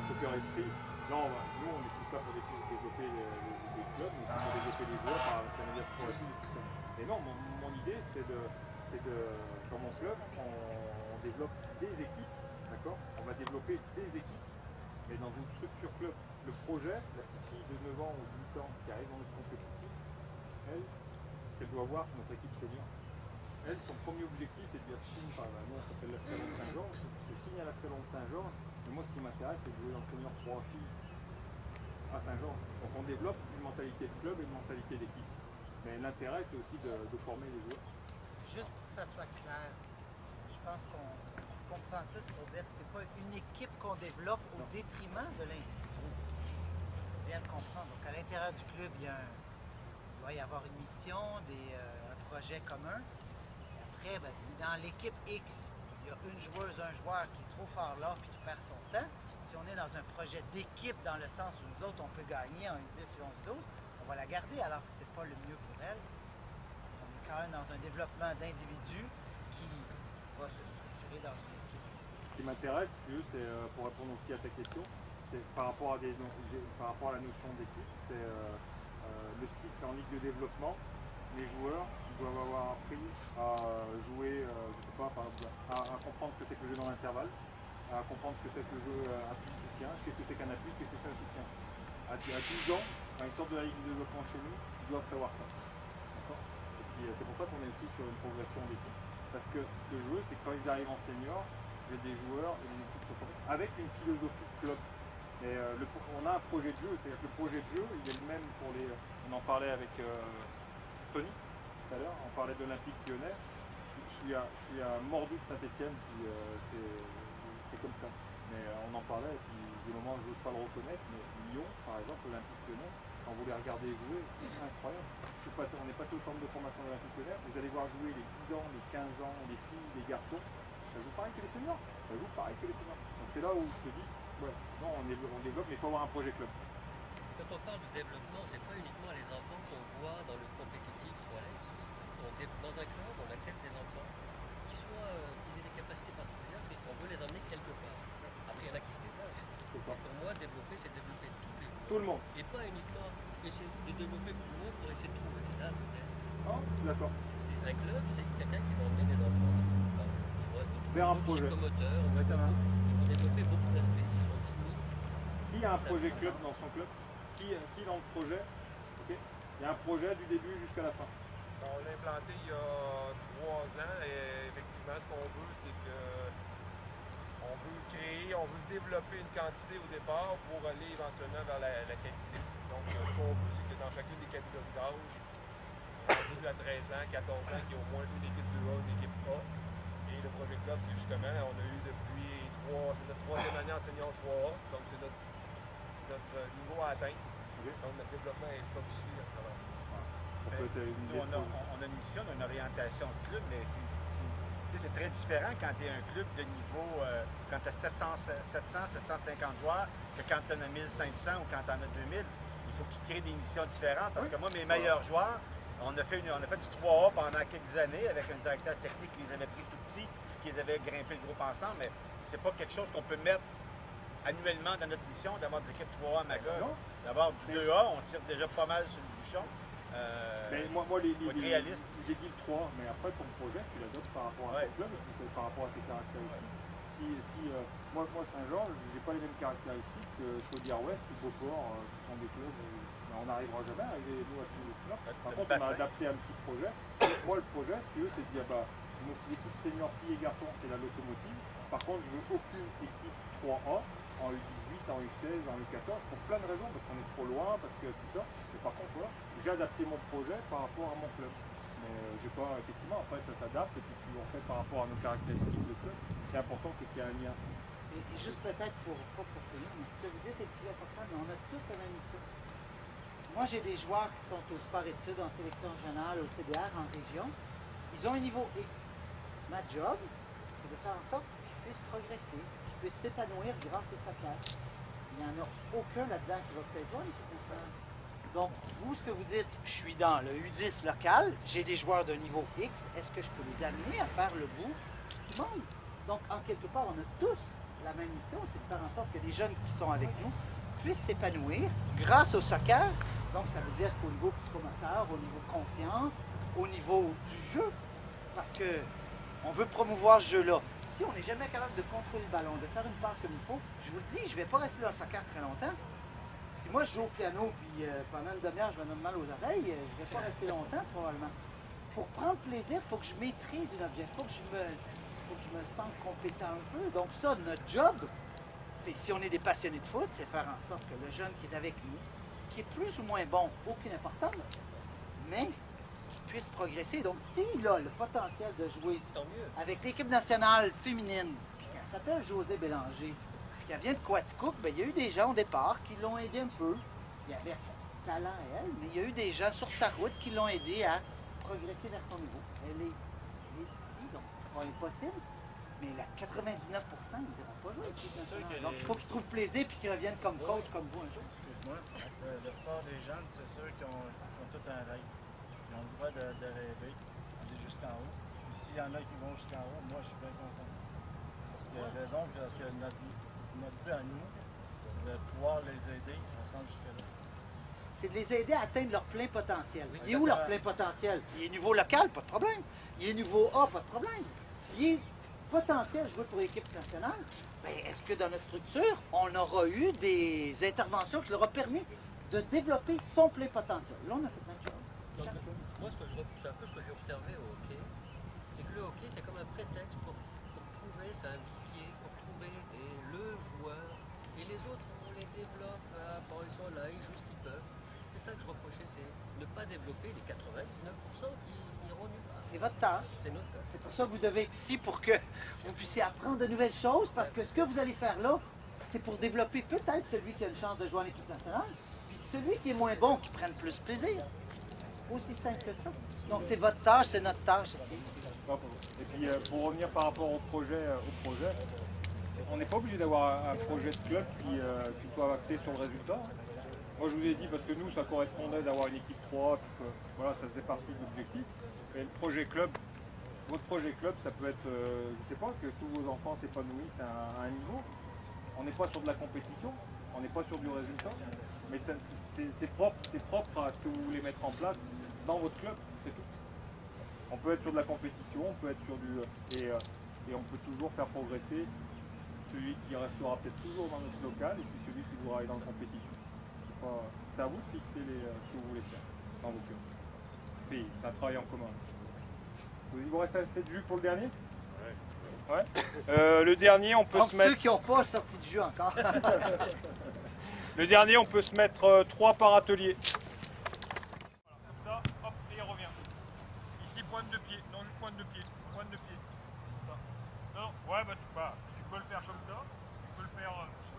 soccer esprit. Non, nous on est tout ça pour développer des clubs, mais pour développer des joueurs par l'intermédiaire sportif et tout ça. Et non, mon idée c'est dans mon club, on développe des équipes, d'accord? On va développer des équipes, mais dans une structure club. Le projet, la petite fille de 9 ans ou 8 ans qui arrive dans notre compétition, elle, ce qu'elle doit voir, c'est notre équipe senior. Elle, son premier objectif, c'est de dire Chine, nous on s'appelle l'Ascalon de Saint-Georges, je signe à l'Ascalon de Saint-Georges, mais moi ce qui m'intéresse, c'est de jouer dans le senior 3 filles à Saint-Georges. Donc on développe une mentalité de club et une mentalité d'équipe. Mais l'intérêt, c'est aussi de former les joueurs. Juste pour que ça soit clair, je pense qu'on se comprend tous pour dire que ce n'est pas une équipe qu'on développe au détriment de l'individu. On vient de comprendre. Donc à l'intérieur du club, il doit y avoir une mission, un projet commun. Et après, si dans l'équipe X, il y a une joueuse, un joueur qui est trop fort là et qui perd son temps, si on est dans un projet d'équipe dans le sens où nous autres, on peut gagner en 10 ou 11 12, on va la garder alors que ce n'est pas le mieux pour elle. On est quand même dans un développement d'individus qui va se structurer dans une équipe. Ce qui m'intéresse, c'est pour répondre aussi à ta question, c'est par rapport à la notion d'équipe, c'est le cycle en ligue de développement. Les joueurs doivent avoir appris à jouer, je sais pas, par exemple, à comprendre ce que c'est que le jeu dans l'intervalle, à comprendre ce que c'est que le jeu appui-soutien, qu'est-ce que c'est qu'un appui, qu'est-ce que c'est un soutien. À 12 ans, quand ils sortent de la ligue de développement chez nous, ils doivent savoir ça. Et puis c'est pour ça qu'on est aussi sur une progression d'équipe. Parce que ce que je veux, c'est que quand ils arrivent en senior, j'ai des joueurs et des équipes avec une philosophie de club. Et on a un projet de jeu, c'est-à-dire que le projet de jeu, il est le même pour les... On en parlait avec Tony tout à l'heure, on parlait de l'Olympique Lyonnais. Je suis à Mordoux de Saint-Etienne, c'est comme ça. Mais on en parlait, et puis des moments où je n'ose pas le reconnaître, mais Lyon, par exemple, l'Olympique Lyonnais, quand vous les regardez jouer, c'est incroyable. On est passé au centre de formation de l'Olympique Lyonnais, vous allez voir jouer les 10 ans, les 15 ans, les filles, les garçons, ça joue pareil que les seniors. Ça joue pareil que les seniors. Donc c'est là où je te dis, ouais, non, on développe, mais il faut avoir un projet club. Tu as quand on parle de développement, c'est pas uniquement les enfants qu'on voit dans le compétitif toilette. Dans un club, on accepte les enfants qu'ils aient des capacités particulières, c'est qu'on veut les emmener quelque part. Après, il y en a qui se détachent. Pour moi, développer, c'est développer tous les jours. Tout le monde. Et pas uniquement essayer de développer plus ou moins pour essayer de trouver. Là, peut-être. Ah, d'accord. Un club, c'est quelqu'un qui va emmener des enfants. Vers un projet. Psychomoteur, ils vont développer beaucoup d'aspects. S'ils sont timides. Qui a un projet club dans son club? Qui dans le projet? Okay. Il y a un projet du début jusqu'à la fin. On l'a implanté il y a 3 ans et effectivement, ce qu'on veut, c'est que on veut développer une quantité au départ pour aller éventuellement vers la qualité. Donc, ce qu'on veut, c'est que dans chacune des catégories d'âge, rendu à 13 ans, 14 ans, qu'il y ait au moins une équipe 2A, une équipe A. Et le projet club, c'est justement, on a eu depuis c'est notre 3e année en senior 3A, donc c'est notre niveau à atteindre. Donc, notre développement est focusé à travers ça. Nous, on a une mission, on a une orientation de club, mais c'est très différent quand tu es un club de niveau, quand tu as 750 joueurs, que quand tu en as 1500 ou quand tu en as 2000. Il faut que tu crées des missions différentes. Parce que moi, mes meilleurs joueurs, on a fait du 3A pendant quelques années avec un directeur technique qui les avait pris tout petits, qui les avait grimpé le groupe ensemble, mais c'est pas quelque chose qu'on peut mettre annuellement dans notre mission, d'avoir des équipes 3A à Magog. D'avoir du 2A, on tire déjà pas mal sur le bouchon. Moi, réaliste. J'ai dit le 3, mais après ton projet, tu l'adoptes par rapport à ton club, par rapport à ses caractéristiques. Moi Saint-Jean, j'ai pas les mêmes caractéristiques que Chaudière-Ouest ou Beauport, qui sont des clubs où on n'arrivera jamais à arriver nous à ce niveau-là. Par contre, on a adapté un petit projet. Moi, le projet, si tu veux, c'est de dire, l'équipe senior filles et garçons, c'est la locomotive. Par contre, je veux aucune équipe 3A en U18, en U16, en U14, pour plein de raisons, parce qu'on est trop loin, parce que tout ça. Mais par contre, voilà, j'ai adapté mon projet par rapport à mon club. Mais j'ai pas, effectivement, après ça s'adapte, et puis on fait par rapport à nos caractéristiques de club. Ce qui est important, c'est qu'il y a un lien. Et juste peut-être pas pour finir, mais ce que vous dites est plus important, mais on a tous la même mission. Moi, j'ai des joueurs qui sont au sport-études, en sélection régionale, au CDR, en région. Ils ont un niveau X. Ma job, c'est de faire en sorte qu'ils puissent progresser, qu'ils puissent s'épanouir grâce au soccer. Il n'y en a aucun là-dedans qui va peut-être voir une circonstance. Donc, vous, ce que vous dites, je suis dans le U10 local, j'ai des joueurs de niveau X, est-ce que je peux les amener à faire le bout du monde? Donc, en quelque part, on a tous la même mission, c'est de faire en sorte que les jeunes qui sont avec nous puissent s'épanouir grâce au soccer. Donc, ça veut dire qu'au niveau psychomoteur, au niveau confiance, au niveau du jeu, parce que on veut promouvoir ce jeu-là. Si on n'est jamais capable de contrôler le ballon, de faire une passe comme il faut, je vous le dis, je ne vais pas rester dans le soccer très longtemps. Si moi je joue au piano, puis pendant une demi-heure je me donne mal aux oreilles, je ne vais pas rester longtemps probablement. Pour prendre plaisir, il faut que je maîtrise un objet, il faut que je me sente compétent un peu. Donc ça, notre job, c'est si on est des passionnés de foot, c'est faire en sorte que le jeune qui est avec nous, qui est plus ou moins bon, aucune importance, mais puisse progresser. Donc, s'il a le potentiel de jouer avec l'équipe nationale féminine, puis qu'elle s'appelle José Bélanger, puis qu'elle vient de Coaticook, bien, il y a eu des gens au départ qui l'ont aidé un peu. Il y avait son talent à elle, mais il y a eu des gens sur sa route qui l'ont aidé à progresser vers son niveau. Elle est ici, donc c'est pas impossible, mais la 99%, ils n'iront pas jouer avec l'équipe nationale. Donc, il faut qu'ils trouvent plaisir puis qu'ils reviennent comme coach, comme vous un jour. Excuse-moi, la plupart des jeunes, c'est sûr qu'ils ont tout un rêve. Ils ont le droit de rêver, aller jusqu'en haut. Et s'il y en a qui vont jusqu'en haut, moi je suis bien content. Parce que raison, parce que notre but à nous, c'est de pouvoir les aider ensemble jusque-là. C'est de les aider à atteindre leur plein potentiel. Il est où leur plein potentiel? Il est niveau local, pas de problème. Il est niveau A, pas de problème. S'il est potentiel jouer pour l'équipe nationale, bien, est-ce que dans notre structure, on aura eu des interventions qui leur ont permis de développer son plein potentiel? Là, on a fait notre job. Moi, c'est un peu ce que j'ai observé au hockey, c'est que le hockey, c'est comme un prétexte pour trouver, c'est un vivier, pour trouver le joueur. Et les autres, on les développe, bon, ils sont là, ils jouent ce qu'ils peuvent. C'est ça que je reprochais, c'est ne pas développer les 99% qui iront nulle part. C'est votre tâche. C'est notre tâche. C'est pour ça que vous devez être ici, pour que vous puissiez apprendre de nouvelles choses, parce que ce que vous allez faire là, c'est pour développer peut-être celui qui a une chance de jouer en équipe nationale, puis celui qui est moins bon, qui prenne plus plaisir. Aussi simple que ça. Donc c'est votre tâche, c'est notre tâche ici. Et puis pour revenir par rapport au projet, on n'est pas obligé d'avoir un projet de club qui soit axé sur le résultat. Moi je vous ai dit parce que nous ça correspondait d'avoir une équipe 3, puis que, voilà, ça faisait partie de l'objectif. Et le projet club, votre projet club, ça peut être, je sais pas, que tous vos enfants s'épanouissent à un niveau. On n'est pas sur de la compétition, on n'est pas sur du résultat, mais c'est propre à ce que vous voulez mettre en place dans votre club, c'est tout. On peut être sur de la compétition, on peut être sur du... et on peut toujours faire progresser celui qui restera peut-être toujours dans notre local et puis celui qui voudra aller dans la compétition. C'est à vous de fixer ce que vous voulez faire dans vos clubs. C'est un travail en commun. Il vous reste assez de jus pour le dernier? Ouais. Le dernier, on peut se mettre... ceux qui n'ont pas sorti de jus encore. Le dernier, on peut se mettre 3 par atelier. Voilà, comme ça, hop, et il revient. Ici, pointe de pied. Non, juste pointe de pied. Pointe de pied. Ça. Non, ouais, bah tu peux le faire comme ça. Tu peux le faire,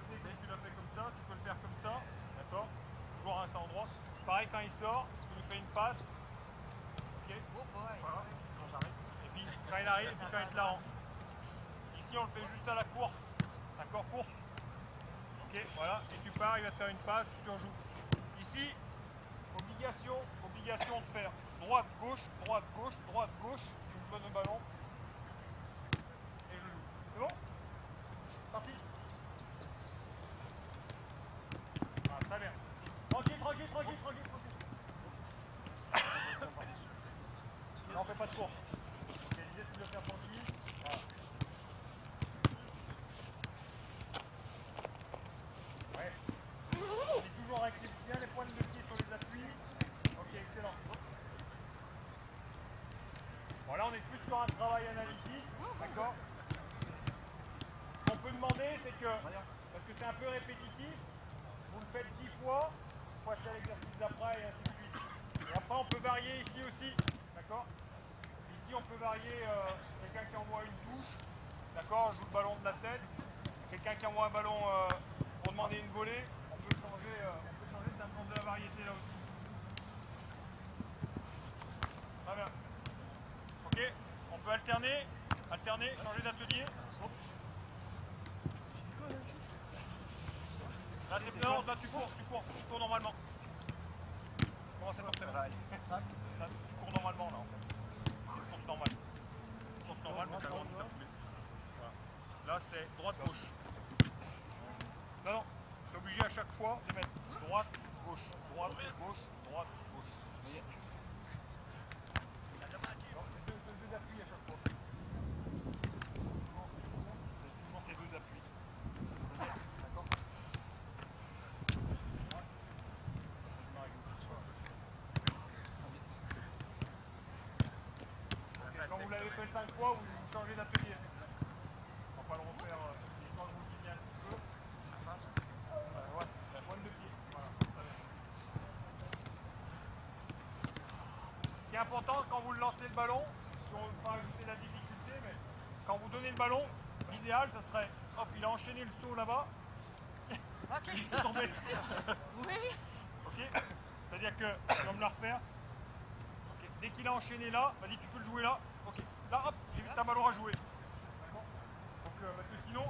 dès que tu l'as fait comme ça, tu peux le faire comme ça. D'accord? Toujours à un endroit. Pareil, quand il sort, tu lui fais une passe. Ok? Voilà. Et puis, quand il arrive, et puis quand il te la rend. Ici, on le fait juste à la course. D'accord? Course. Ok, voilà. Et tu pars, il va te faire une passe, tu en joues. Ici, obligation de faire droite, gauche, droite, gauche, droite, gauche. Tu me donnes le ballon. Et je joue. C'est bon? Parti. Ah, très bien. Tranquille. Non, on fait pas de course. Ok, l'idée c'est de le faire tranquille. Voilà. Ouais. C'est toujours avec bien les pointes de pied sur les appuis. Ok, excellent. Bon, là on est plus sur un travail analytique. D'accord? Ce qu'on peut demander, c'est que, parce que c'est un peu répétitif, vous le faites 10 fois, vous passez à l'exercice d'après et ainsi de suite. Et après on peut varier ici aussi. D'accord? Ici on peut varier quelqu'un qui envoie une touche. D'accord? Joue le ballon de la tête. Quelqu'un qui envoie un ballon pour demander une volée. On peut changer, ça demande de la variété là aussi. Très bien. Ok? On peut alterner, changer d'atelier. Là, non, là tu cours normalement. Comment ça porte là, tu cours normalement là en fait. Tu cours normal. Tu cours normal, mais tu as le droit de t'appeler. Voilà. Là c'est droite-gauche. Non, tu es obligé à chaque fois de mettre droite-gauche, droite-gauche, droite-gauche. Deux appuis à chaque fois. Toujours tes deux appuis. D'accord? Quand vous l'avez fait 5 fois, vous changez d'atelier. On va pas le refaire quand je vous le dis bien un petit peu. Ouais, la pointe de pied. Voilà. Ce qui est important quand vous lancez le ballon, si on ne veut pas ajouter la difficulté, mais quand vous donnez le ballon, l'idéal ça serait, hop, il a enchaîné le saut là-bas. Ok. Il est tombé. Oui. Ok. C'est-à-dire que, je vais me la refaire. Okay. Dès qu'il a enchaîné là, vas-y, tu peux le jouer là. Ok. Là, hop, j'ai vu que t'as un ballon à jouer. D'accord? Donc, parce que sinon,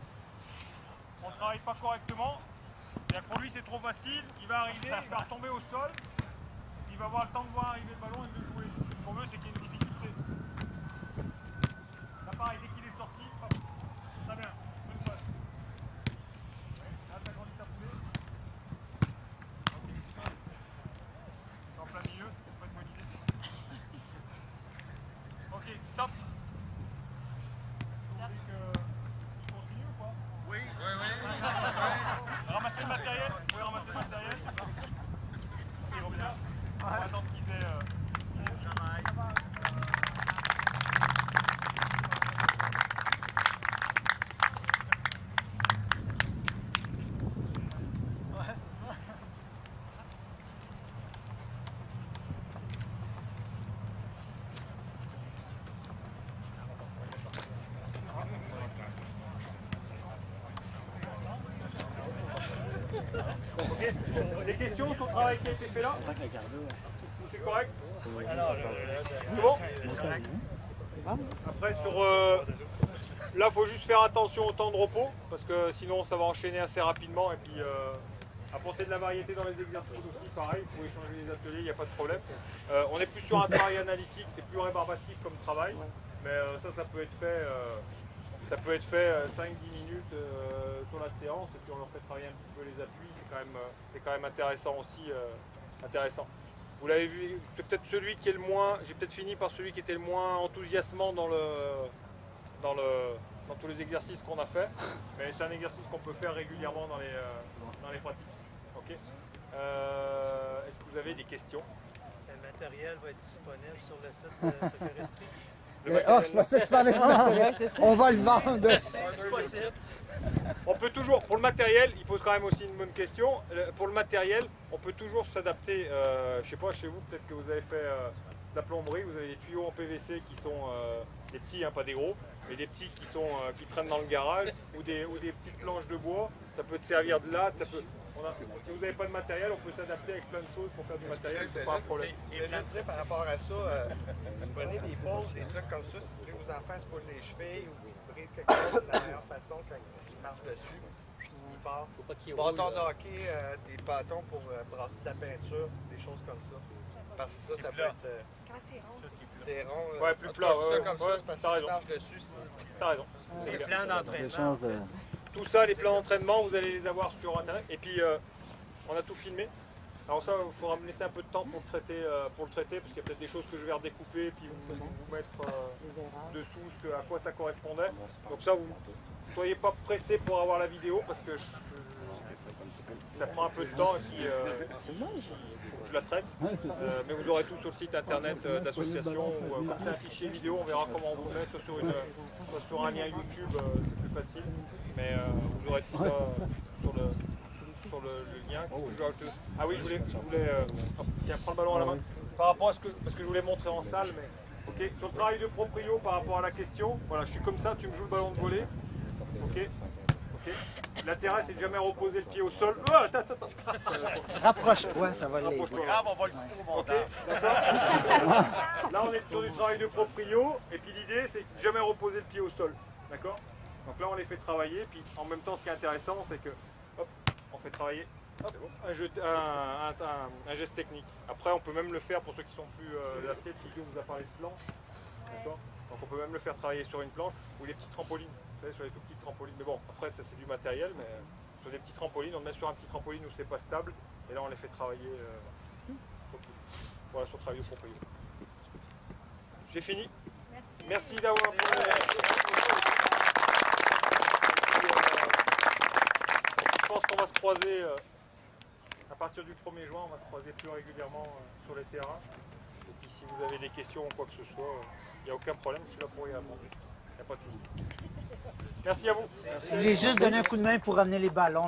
on ne travaille pas correctement. Pour lui, c'est trop facile. Il va arriver, il va retomber au sol. Il va avoir le temps de voir arriver le ballon et de le jouer. Ce qu'on veut, c'est qu'il y ait une difficulté. Là, pareil, dès qu'il est sorti, hop. Très bien. Bonne passe. Ouais. Là, t'as grandi ta poulée. Ok. En plein milieu, faut être motivé. Ok, top. Vous voulez qu'il continue ou pas? Oui. Ramassez le matériel. Vous pouvez ramasser le matériel. Il revient. On va attendre qu'ils aient Ok. Des questions sur le travail qui a été fait là? C'est correct? C'est bon? Après sur... là il faut juste faire attention au temps de repos parce que sinon ça va enchaîner assez rapidement et puis Apporter de la variété dans les exercices aussi, pareil, vous pouvez changer les ateliers, il n'y a pas de problème. On est plus sur un travail analytique, c'est plus rébarbatif comme travail, mais ça peut être fait, 5-10 minutes sur la séance, et puis on leur fait travailler un petit peu les appuis, c'est quand même intéressant aussi. Intéressant. Vous l'avez vu, c'est peut-être celui qui est le moins, j'ai peut-être fini par celui qui était le moins enthousiasmant dans tous les exercices qu'on a fait, mais c'est un exercice qu'on peut faire régulièrement dans les pratiques. Ok. Est-ce que vous avez des questions? Le matériel va être disponible sur le site de Soccerestri. Je pensais que tu parlais du matériel. On va le vendre. C'est possible. On peut toujours, pour le matériel, il pose quand même aussi une bonne question. Pour le matériel, on peut toujours s'adapter. Je ne sais pas, chez vous, peut-être que vous avez fait de la plomberie, vous avez des tuyaux en PVC qui sont des petits, hein, pas des gros, mais des petits qui traînent dans le garage, ou des petites planches de bois. Ça peut te servir de latte. Si vous n'avez pas de matériel, on peut s'adapter avec plein de choses pour faire du matériel, c'est pas un problème. Et je disais par rapport à ça, vous prenez des pauses, des trucs comme ça, si vous voulez vos enfants se poulent les chevilles ou qu'ils se brisent quelque chose, de la meilleure façon, c'est qu'ils marchent dessus, ils passent. Faut pas qu'ils bâtons de hockey, des bâtons pour brasser de la peinture, des choses comme ça. Parce que ça peut être... Quand c'est rond. C'est rond. Ouais, plus plat. Ça comme ça, parce que si tu marches dessus, t'as raison. Les plans d'entraînement. Tout ça, les plans d'entraînement, vous allez les avoir sur internet. Et puis, on a tout filmé. Alors ça, il faudra me laisser un peu de temps pour le traiter, parce qu'il y a peut-être des choses que je vais redécouper et puis vous mettre dessous à quoi ça correspondait. Donc ça, vous ne soyez pas pressés pour avoir la vidéo, parce que ça prend un peu de temps et puis je la traite. Mais vous aurez tout sur le site internet de l'association, ou comme c'est un fichier vidéo, on verra comment on vous le met, soit sur un lien YouTube, c'est plus facile. Mais vous aurez tout ça sur le lien. Ah oui, je voulais tiens, prends le ballon à la main. Par rapport à parce que je voulais montrer en salle, mais ok. Sur le travail de proprio par rapport à la question, voilà, je suis comme ça, tu me joues le ballon de volée. Ok. L'intérêt, c'est de jamais reposer le pied au sol. Oh, attends. Rapproche-toi, ça va l'aider. ah, on va le couper au montage. D'accord. Là, on est sur du travail de proprio, et puis l'idée, c'est de jamais reposer le pied au sol. D'accord. Donc là, on les fait travailler, puis en même temps, ce qui est intéressant, c'est que, hop, on fait travailler un geste technique. Après, on peut même le faire pour ceux qui sont plus adaptés. Philio vous a parlé de planche. D'accord. Donc on peut même le faire travailler sur une planche ou les petites trampolines. Vous savez, sur les tout petites trampolines. Mais bon, après ça c'est du matériel, mais sur des petites trampolines, on le met sur un petit trampoline où c'est pas stable, et là on les fait travailler. Voilà, sur le travail au proprio. J'ai fini. Merci d'avoir. Je pense qu'on va se croiser à partir du 1er juin, on va se croiser plus régulièrement sur les terrains. Et puis si vous avez des questions ou quoi que ce soit, il n'y a aucun problème, je suis là pour y répondre. Il n'y a pas de souci. Merci à vous. Je vais juste donner un coup de main pour ramener les ballons.